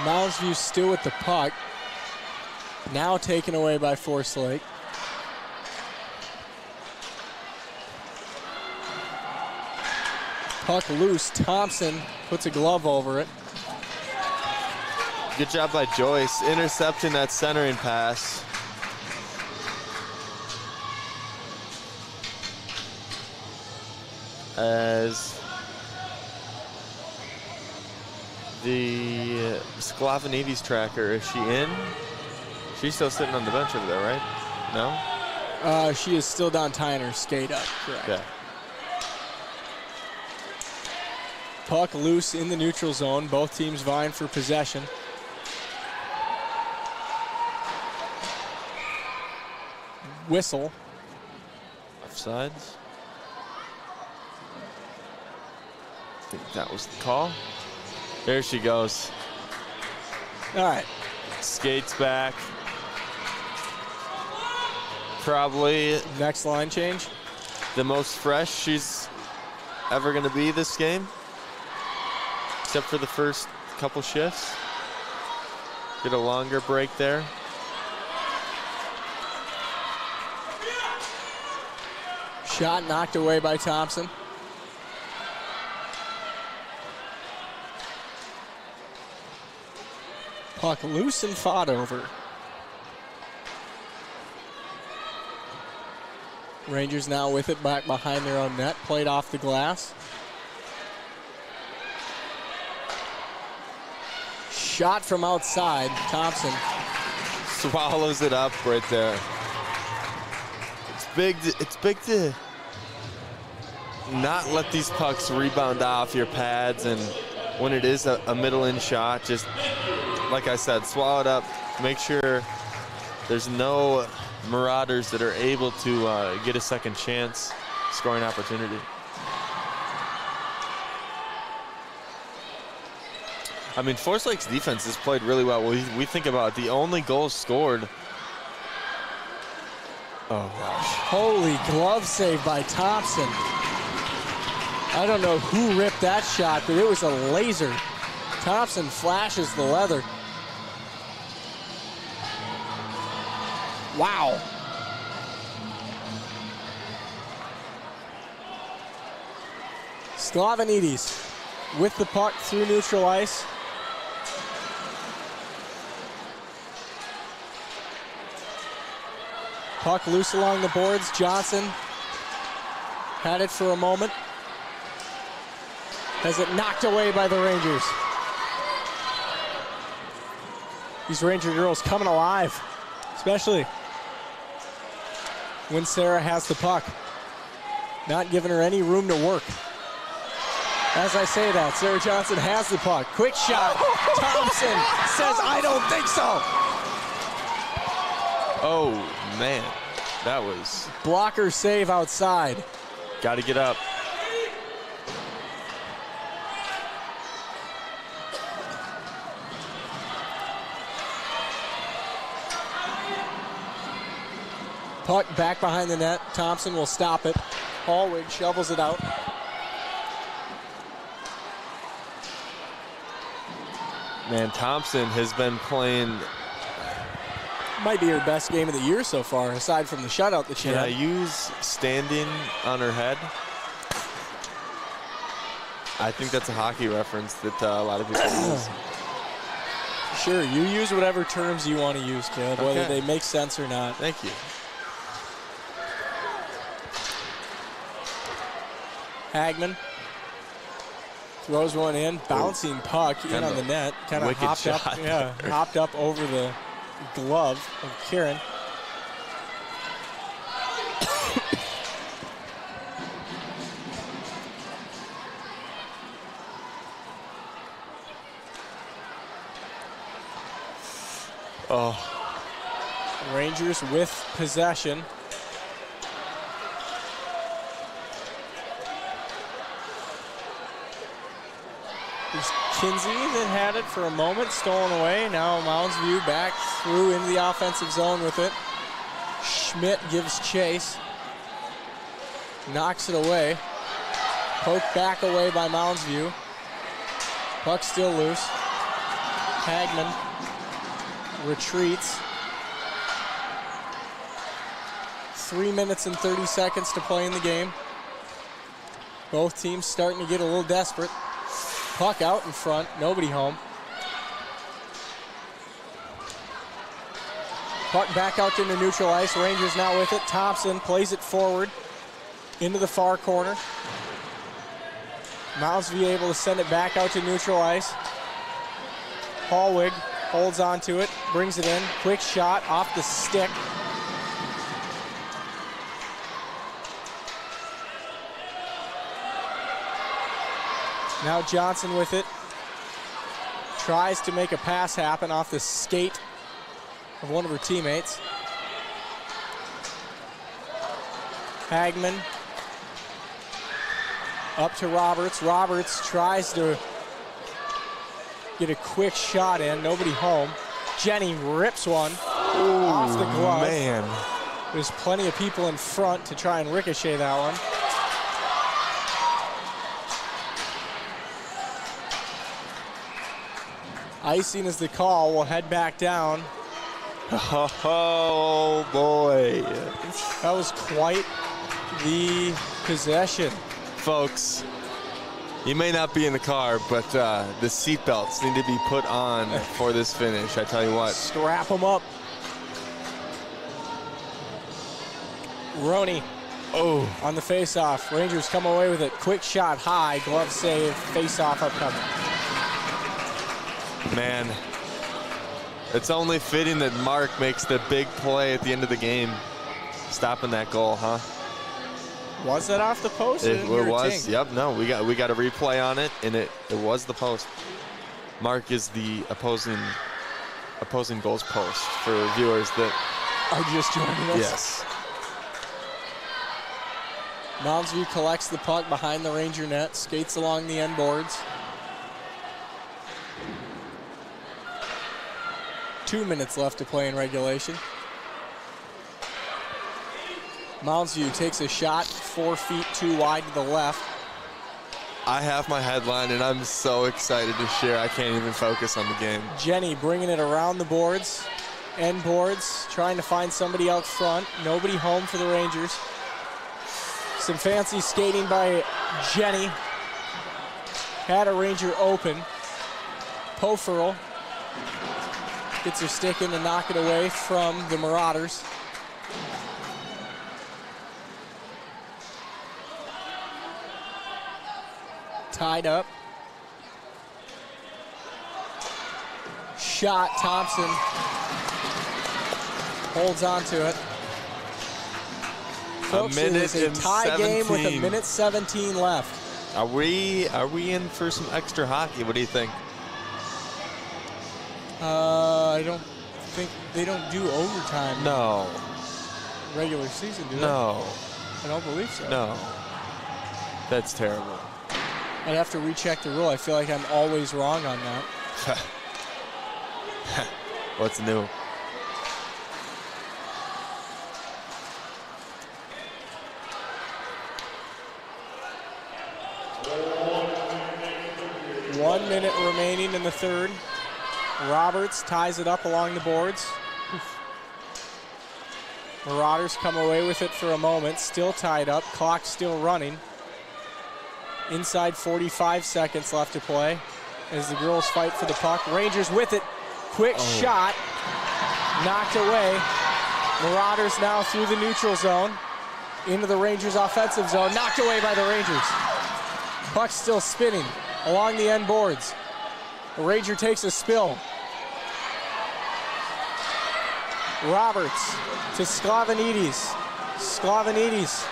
Mounsview still with the puck. Now taken away by Forest Lake. Puck loose. Thompson puts a glove over it. Good job by Joyce intercepting that centering pass. As the Sklavanidis tracker, is she in? She's still sitting on the bench over there, right? No? She is still down tying her skate up, correct. Okay. Puck loose in the neutral zone. Both teams vying for possession. Whistle. Offsides. I think that was the call. There she goes. All right. Skates back. Probably Next line change. the most fresh she's ever going to be this game, except for the first couple shifts. Get a longer break there. Shot knocked away by Thompson. Puck loose and fought over. Rangers now with it back behind their own net. Played off the glass. Shot from outside. Thompson. Swallows it up right there. It's big to not let these pucks rebound off your pads, and when it is a middle-in shot, just like I said, swallow it up. Make sure there's no Marauders that are able to get a second chance scoring opportunity. I mean, Forest Lake's defense has played really well. We think about the only goals scored Oh, gosh. Holy glove save by Thompson. I don't know who ripped that shot, but it was a laser. Thompson flashes the leather. Wow. Sklavanidis with the puck through neutral ice. Puck loose along the boards. Johnson had it for a moment. Has it knocked away by the Rangers. These Ranger girls coming alive, especially when Sarah has the puck. Not giving her any room to work. As I say that, Sarah Johnson has the puck. Quick shot. Thompson says, I don't think so. Oh, man. That was... Blocker save outside. Got to get up. Puck back behind the net. Thompson will stop it. Hallwig shovels it out. Man, Thompson has been playing... Might be her best game of the year so far, aside from the shutout that she Can I had. use standing on her head? I think that's a hockey reference that a lot of people use. Sure, you use whatever terms you want to use, Caleb, whether Okay. they make sense or not. Thank you. Hagman throws one in, bouncing puck in Kinda on the net. Kind of wicked hopped up, shot yeah, there. hopped up over the glove of Kieran. Oh, Rangers with possession. It was Kinsey that had it for a moment, stolen away. Now Mounsview back through into the offensive zone with it. Schmidt gives chase. Knocks it away. Poked back away by Mounsview. Puck still loose. Hagman retreats. 3 minutes and 30 seconds to play in the game. Both teams starting to get a little desperate. Puck out in front, nobody home. Puck back out into neutral ice. Rangers now with it. Thompson plays it forward into the far corner. Mounsview able to send it back out to neutral ice. Hallwig holds on to it, brings it in. Quick shot off the stick. Now Johnson with it. Tries to make a pass happen off the skate of one of her teammates. Hagman up to Roberts. Roberts tries to get a quick shot in. Nobody home. Jenny rips one off the glove. man. There's plenty of people in front to try and ricochet that one. Icing is the call. We'll head back down. Oh, boy. That was quite the possession. Folks, you may not be in the car, but the seatbelts need to be put on for this finish. I tell you what. Strap them up. Roney on the face-off. Rangers come away with it. Quick shot high. Glove save. Face-off upcoming. Man, it's only fitting that Mark makes the big play at the end of the game. Stopping that goal, huh? Was that off the post? It was. Yep. No, we got a replay on it, and it was the post. Mark is the opposing goals post for viewers that are just joining us. Yes. Mounsview collects the puck behind the Ranger net, skates along the end boards. 2 minutes left to play in regulation. Mounsview takes a shot 4 feet too wide to the left. I have my headline, and I'm so excited to share. I can't even focus on the game. Jenny bringing it around the boards, end boards, trying to find somebody out front. Nobody home for the Rangers. Some fancy skating by Jenny. Had a Ranger open. Pofferl gets her stick in to knock it away from the Marauders. Tied up. Shot, Thompson holds on to it. Folks, it is a tie game with 1:17 left. Are we in for some extra hockey? What do you think? I don't think they don't do overtime. No. Regular season, do they? No. I don't believe so. No. That's terrible. I'd have to recheck the rule. I feel like I'm always wrong on that. What's new? One minute remaining in the third. Roberts ties it up along the boards. Marauders come away with it for a moment. Still tied up. Clock still running. Inside 45 seconds left to play as the girls fight for the puck. Rangers with it. Quick shot. Knocked away. Marauders now through the neutral zone. Into the Rangers' offensive zone. Knocked away by the Rangers. Puck still spinning along the end boards. The Ranger takes a spill. Roberts to Sklavenides. Sklavenides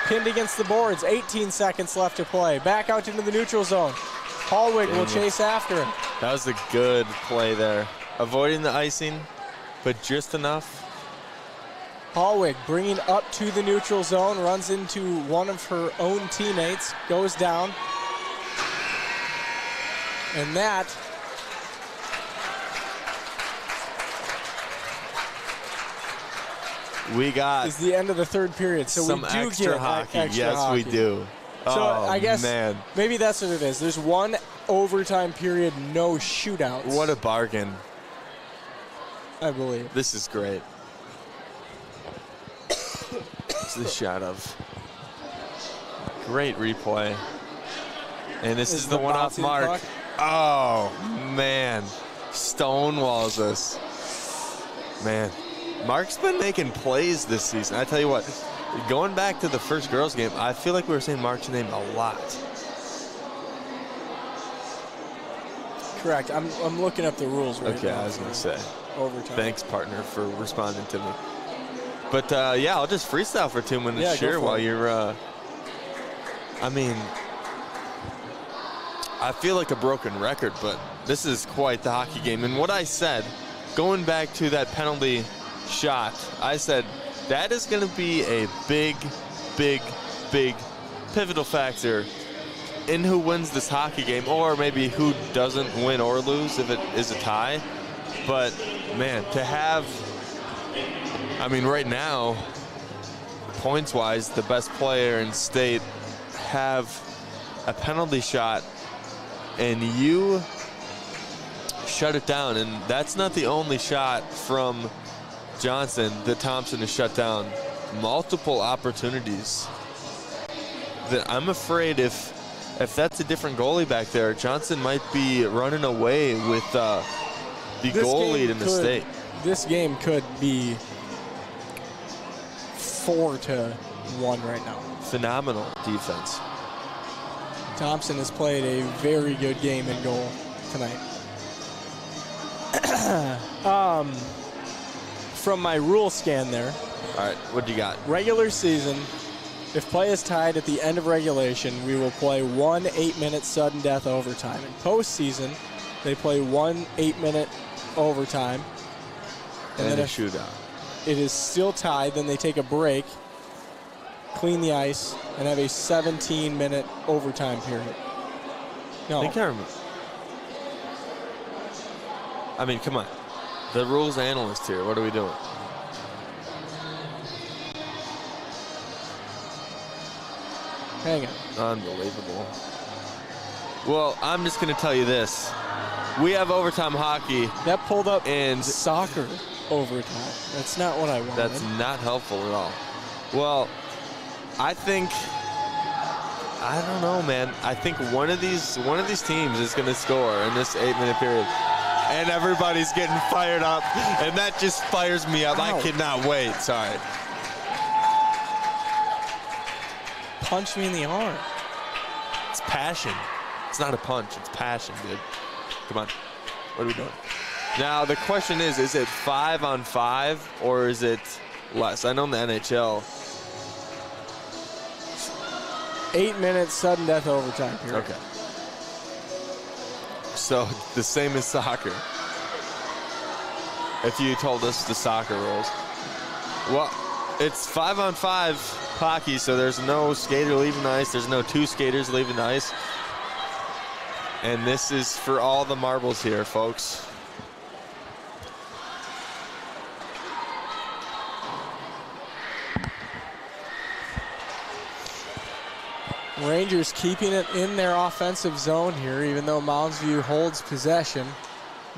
pinned against the boards. 18 seconds left to play. Back out into the neutral zone. Hallwig will chase after him. That was a good play there. Avoiding the icing, but just enough. Hallwig bringing up to the neutral zone. Runs into one of her own teammates. Goes down. And that is the end of the third period. So some we do extra get hockey. extra Yes, hockey. we do. So I guess man. maybe that's what it is. There's one overtime period, no shootouts. What a bargain. I believe. This is great. It's the shot of. Great replay. And this is the one off mark. puck. Oh, man. Stonewalls us. Man. Mark's been making plays this season. I tell you what, going back to the first girls game, I feel like we were saying Mark's name a lot. Correct. I'm looking up the rules right Okay, now. I was going to say. Overtime. Thanks, partner, for responding to me. But, yeah, I'll just freestyle for 2 minutes, Yeah, go sure, for while it. you're, I mean, I feel like a broken record, but this is quite the hockey game. And what I said, going back to that penalty shot, I said that is going to be a big, big, big pivotal factor in who wins this hockey game, or maybe who doesn't win or lose if it is a tie. But, man, to have, I mean, right now, points-wise, the best player in state have a penalty shot and you shut it down. And that's not the only shot from Johnson that Thompson has shut down. Multiple opportunities that I'm afraid if that's a different goalie back there, Johnson might be running away with the goal lead in the state. This game could be 4-1 right now. Phenomenal defense. Thompson has played a very good game in goal tonight. From my rule scan there, All right, what do you got? regular season, if play is tied at the end of regulation, we will play 1 8-minute sudden death overtime. In postseason, they play 1 8-minute overtime. And then a if shootout. it is still tied, then they take a break, clean the ice, and have a 17-minute overtime period. No, I think I remember. I mean, come on. The rules analyst here. What are we doing? Hang on. Unbelievable. Well, I'm just going to tell you this. We have overtime hockey. That pulled up And soccer overtime. That's not what I wanted. that's not helpful at all. Well, I don't know, man. I think one of these teams is going to score in this 8-minute period. And everybody's getting fired up, and that just fires me up. Ow. I cannot wait. Sorry. Punch me in the arm. It's passion. It's not a punch. It's passion, dude. Come on. What are we doing? Now, the question is it 5-on-5 or is it less? I know in the NHL. 8 minutes, sudden death overtime period. Okay. So, the same as soccer. If you told us the soccer rules. Well, it's 5-on-5 hockey, so there's no skater leaving the ice. There's no two skaters leaving the ice. And this is for all the marbles here, folks. Rangers keeping it in their offensive zone here, even though Mounsview holds possession.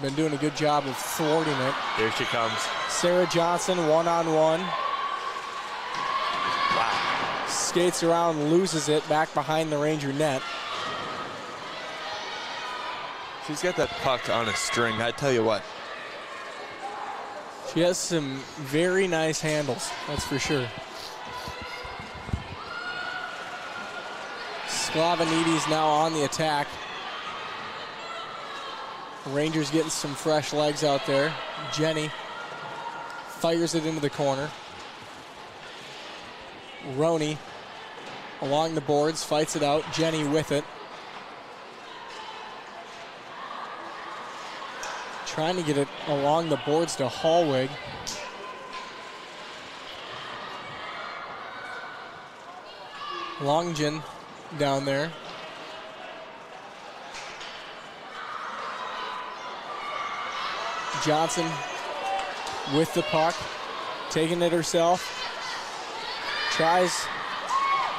Been doing a good job of thwarting it. Here she comes. Sarah Johnson, one-on-one. Wow. Skates around, loses it, back behind the Ranger net. She's got that puck on a string, I tell you what. She has some very nice handles, that's for sure. Sklavanidis now on the attack. Rangers getting some fresh legs out there. Jenny fires it into the corner. Roney along the boards, fights it out. Jenny with it. Trying to get it along the boards to Hallwig. Longjen down there. Johnson with the puck, taking it herself. Tries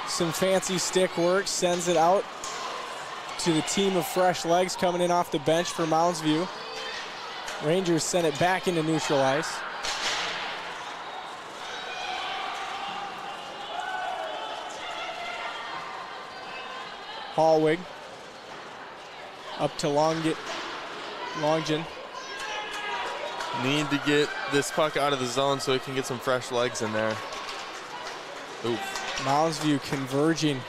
some fancy stick work, sends it out to the team of fresh legs coming in off the bench for Mounsview. Rangers send it back into neutral ice. Hallwig up to Longjen. Need to get this puck out of the zone so we can get some fresh legs in there. Oof. Mounsview converging.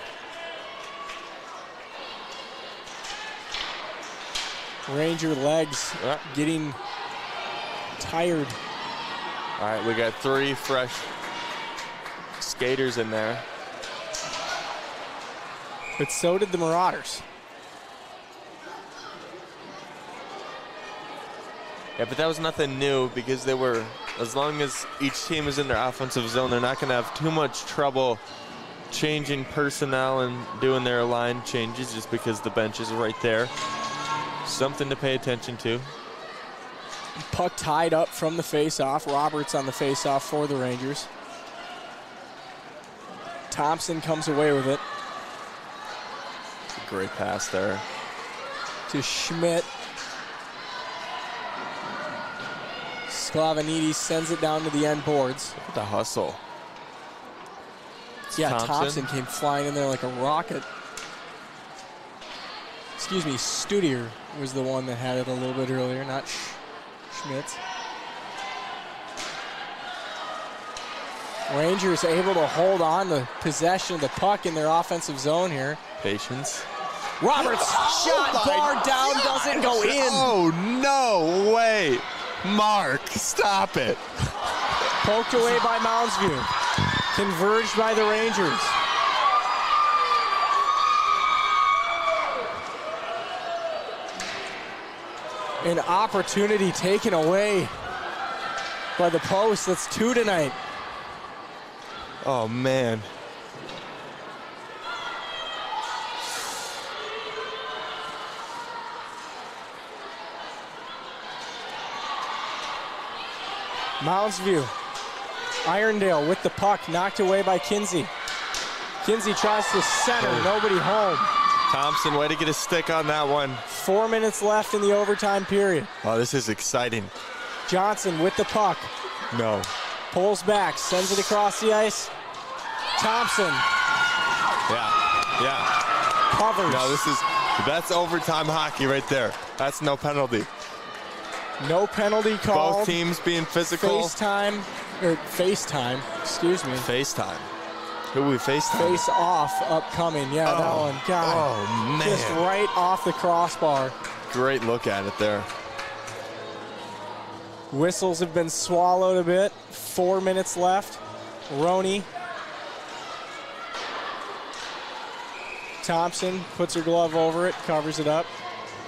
Ranger legs getting tired. All right, we got 3 fresh skaters in there. But so did the Marauders. Yeah, but that was nothing new because they were, as long as each team is in their offensive zone, they're not going to have too much trouble changing personnel and doing their line changes just because the bench is right there. Something to pay attention to. Puck tied up from the faceoff. Roberts on the faceoff for the Rangers. Thompson comes away with it. Great pass there. To Schmidt. Sklavanidis sends it down to the end boards. Look at the hustle. It's Yeah, Thompson came flying in there like a rocket. Excuse me, Studier was the one that had it a little bit earlier, not Schmidt. Rangers able to hold on to possession of the puck in their offensive zone here. Patience. Roberts shot, bar down, doesn't go in. Oh, no way. Mark, stop it. Poked away by Mounsview. Converged by the Rangers. An opportunity taken away by the post. That's 2 tonight. Oh, man. Mounsview. Irondale with the puck, knocked away by Kinsey. Kinsey tries to center, nobody home. Thompson, way to get a stick on that one. 4 minutes left in the overtime period. Oh, this is exciting. Johnson with the puck. No. Pulls back, sends it across the ice. Thompson Yeah. covers. No, that's overtime hockey right there. That's no penalty. No penalty called. Both teams being physical. FaceTime. Excuse me. FaceTime. Who we FaceTime? Face off upcoming. Yeah, that one. God. Oh, man. Just right off the crossbar. Great look at it there. Whistles have been swallowed a bit. 4 minutes left. Roney. Thompson puts her glove over it, covers it up.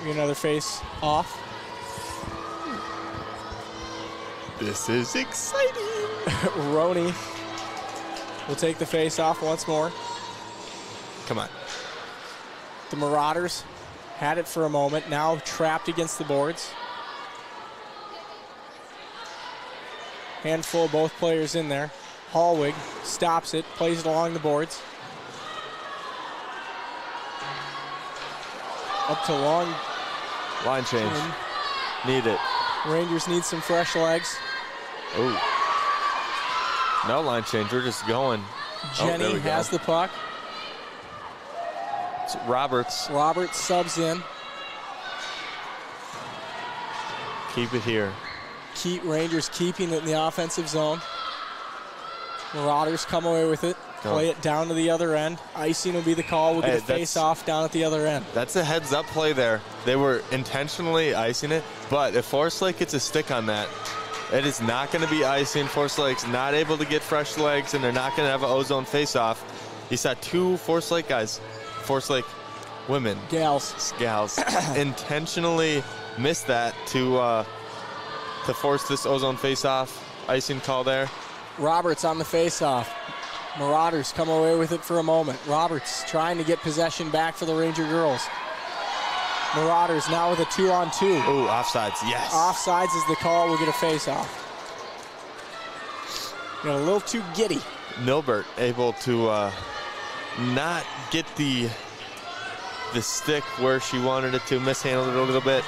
Another face off. This is exciting. Roney will take the face off once more. Come on. The Marauders had it for a moment, now trapped against the boards. Handful of both players in there. Hallwig stops it, plays it along the boards. Up to long. Line change. Need it. Rangers need some fresh legs. Oh. No line change. We're just going. Jenny has the puck. It's Roberts. Roberts subs in. Keep it here. Rangers keeping it in the offensive zone. Marauders come away with it. Play it down to the other end. Icing will be the call. We'll get a face-off down at the other end. That's a heads-up play there. They were intentionally icing it, but if Forest Lake gets a stick on that, it is not going to be icing. Forest Lake's not able to get fresh legs, and they're not going to have an ozone face-off. You saw two Forest Lake guys, Forest Lake women. Gals. Intentionally missed that to force this ozone face-off icing call there. Roberts on the face-off. Marauders come away with it for a moment. Roberts trying to get possession back for the Ranger girls. Marauders now with a 2-on-2. Ooh, offsides, yes. Offsides is the call. We'll get a face-off. Got a little too giddy. Milbert able to not get the stick where she wanted it to, mishandled it a little bit.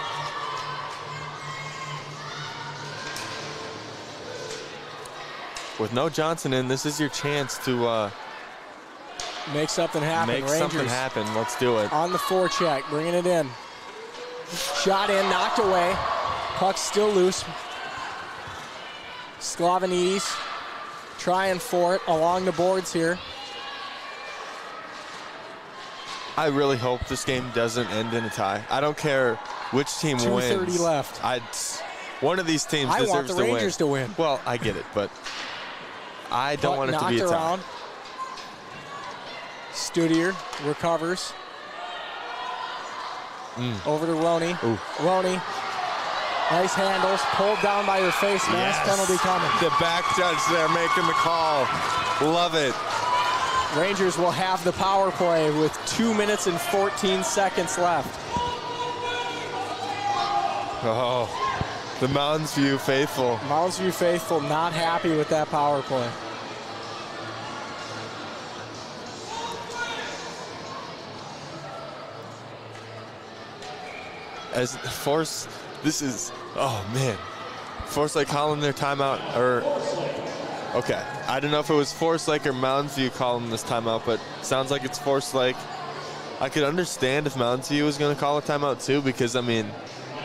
With no Johnson in, this is your chance to make something happen. Make something happen. Let's do it. On the forecheck, bringing it in. Shot in, knocked away. Puck's still loose. Sklavenides trying for it along the boards here. I really hope this game doesn't end in a tie. I don't care which team wins. 2:30 left. One of these teams deserves to win. I want the Rangers to win. Well, I get it, but I don't want it to be a tie. Around. Studier recovers. Over to Roney. Roney. Nice handles. Pulled down by her face. Mass penalty coming. The back judge there making the call. Love it. Rangers will have the power play with 2 minutes and 14 seconds left. Oh, the Mounsview faithful. Mounsview faithful not happy with that power play. As Force, this is, oh man. Force Lake calling their timeout, okay. I don't know if it was Force Lake or Mounsview calling this timeout, but sounds like it's Force Lake. I could understand if Mounsview was going to call a timeout too, because I mean,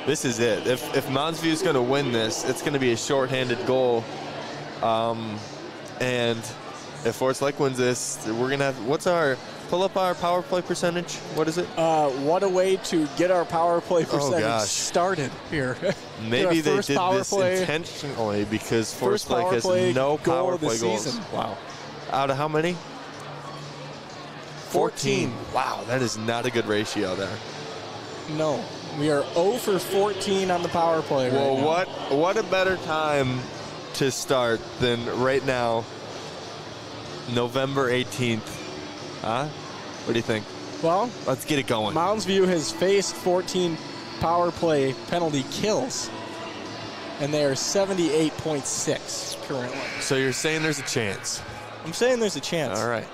this is it. If Mounsview is going to win this, it's going to be a shorthanded goal. And if Forest Lake wins this, we're going to have, pull up our power play percentage. What is it? What a way to get our power play percentage started here. Maybe they did this intentionally because Forest Lake has no power play goals. Wow. Out of how many? 14. Wow, that is not a good ratio there. No. We are 0 for 14 on the power play right now. Well, what a better time to start than right now, November 18th. Huh? What do you think? Well, let's get it going. Mounsview has faced 14 power play penalty kills, and they are 78.6 currently. So you're saying there's a chance? I'm saying there's a chance. All right.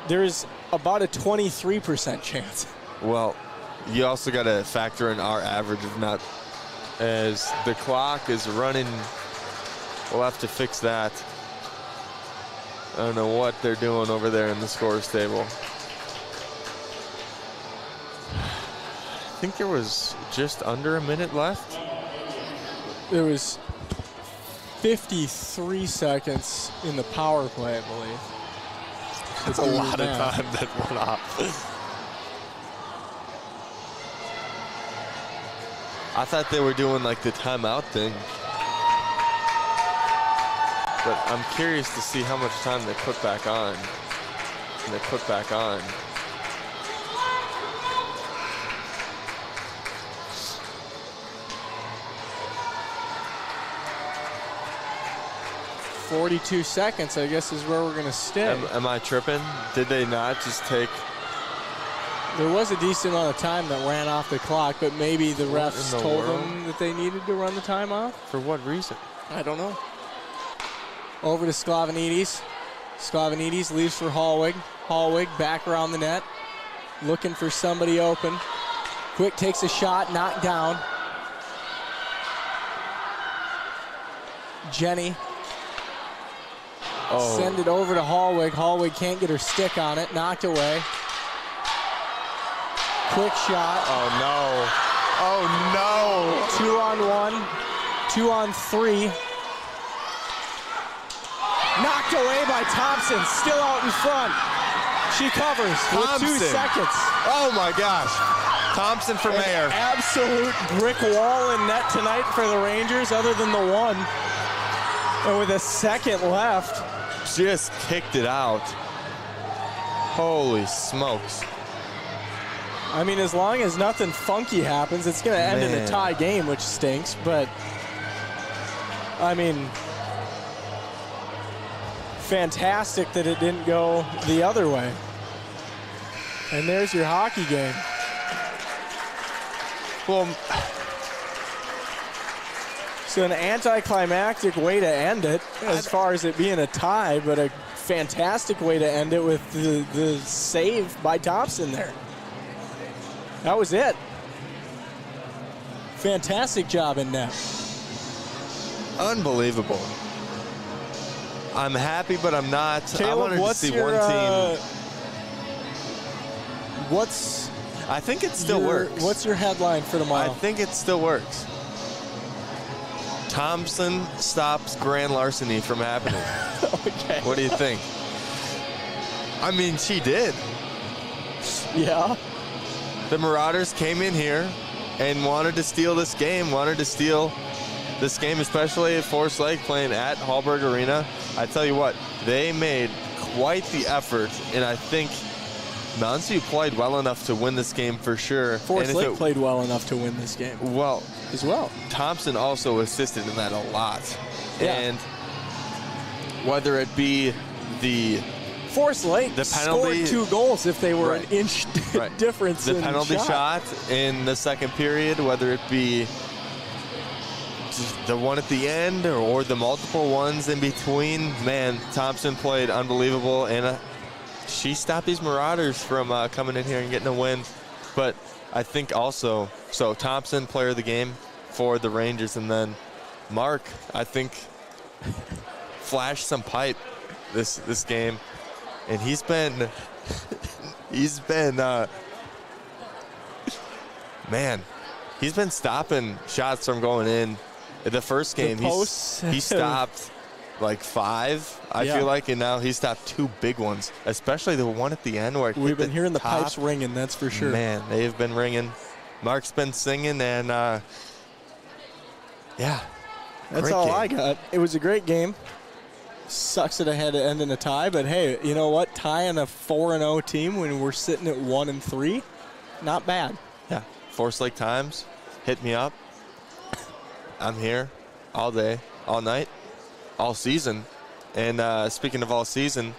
there's about a 23% chance. Well, you also got to factor in our average of not, as the clock is running. We'll have to fix that. I don't know what they're doing over there in the scores table. I think there was just under a minute left. There was 53 seconds in the power play, I believe. That's a lot of time that went off. I thought they were doing like the timeout thing. But I'm curious to see how much time they put back on. And they put back on. "42 seconds, I guess, is where we're going to stay." Am I tripping? Did they not just take? There was a decent amount of time that ran off the clock, but maybe the What refs in the told world? them that they needed to run the time off. For what reason? I don't know. Over to Sklavanidis. Sklavanidis leaves for Hallwig. Hallwig back around the net, looking for somebody open. Quick takes a shot, knocked down. Jenny. Oh, Send it over to Hallwig. Hallwig can't get her stick on it. Knocked away. Quick shot. oh no. Oh 2 on 1. 2 on 3. Knocked away by Thompson. Still out in front. She covers with 2 Thompson. seconds. Oh my gosh. Thompson for mayor. Absolute brick wall in net tonight for the Rangers, other than the one. And with a second left. Just kicked it out. Holy smokes. I mean, as long as nothing funky happens, it's going to end in a Man. tie game, which stinks. But, I mean, fantastic that it didn't go the other way. And there's your hockey game. Well, So an anticlimactic way to end it, as far as it being a tie, but a fantastic way to end it with the save by Thompson there. That was it. Fantastic job in net. unbelievable. I'm happy, but I'm not. I Caleb, wanted to what's see your, one team. What's I think it still your, works. What's your headline for I tomorrow? think it still works. Thompson stops grand larceny from happening. Okay. What do you think? I mean, she did. Yeah. The Marauders came in here and wanted to steal this game, especially at Forest Lake playing at Hallberg Arena. I tell you what, they made quite the effort, and I think Mounsview played well enough to win this game for sure. Forest And if Lake played well enough to win this game well, as well. Thompson also assisted in that a lot. Yeah. And whether it be the Forest Lake The penalty- scored 2 goals if they were Right. an inch Right. difference the in penalty shot in the second period, whether it be the one at the end or the multiple ones in between, man, Thompson played unbelievable, and she stopped these Marauders from coming in here and getting a win. But I think also, so Thompson, player of the game for the Rangers, and then Mark, I think, flashed some pipe this game, and he's been man, he's been stopping shots from going in. The first game, he stopped like 5, I Yeah. feel like, and now he stopped 2 big ones, especially the one at the end where it hit We've been hearing the top. pipes ringing, that's for sure. Man, they've been ringing. Mark's been singing, and yeah. That's great all game. I got. It was a great game. Sucks that it had to end in a tie, but hey, you know what? Tying a 4-0 team when we're sitting at 1-3, not bad. Yeah, Forest Lake Times, hit me up. I'm here all day, all night, all season. And speaking of all season,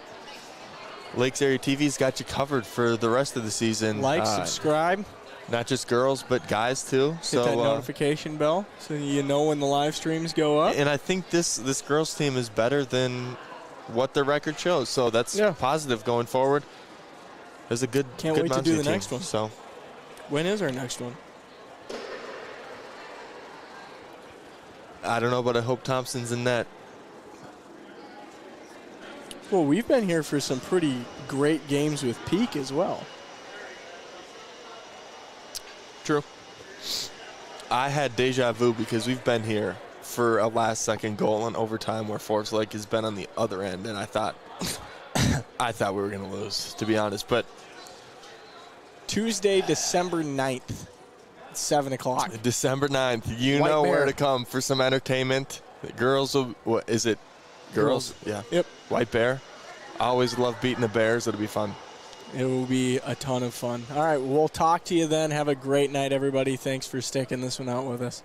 Lakes Area TV's got you covered for the rest of the season. Like, subscribe, Not just girls, but guys too. hit So that notification bell so you know when the live streams go up. and I think this girls team is better than what their record shows. So that's Yeah. positive going forward. It was a good. Can't good wait to do Mounsview the team, next one. So When is our next one? I don't know, but I hope Thompson's in net. Well, we've been here for some pretty great games with Peak as well. True. I had deja vu because we've been here for a last-second goal in overtime where Forest Lake has been on the other end, and I thought we were going to lose, to be honest. But Tuesday, December 9th, 7 o'clock. December 9th, you White know Bear. where to come for some entertainment. The girls will, what is it? Girls? Yeah. Yep. White Bear. I always love beating the Bears. It'll be fun. It will be a ton of fun. All right, we'll talk to you then. Have a great night, everybody. Thanks for sticking this one out with us.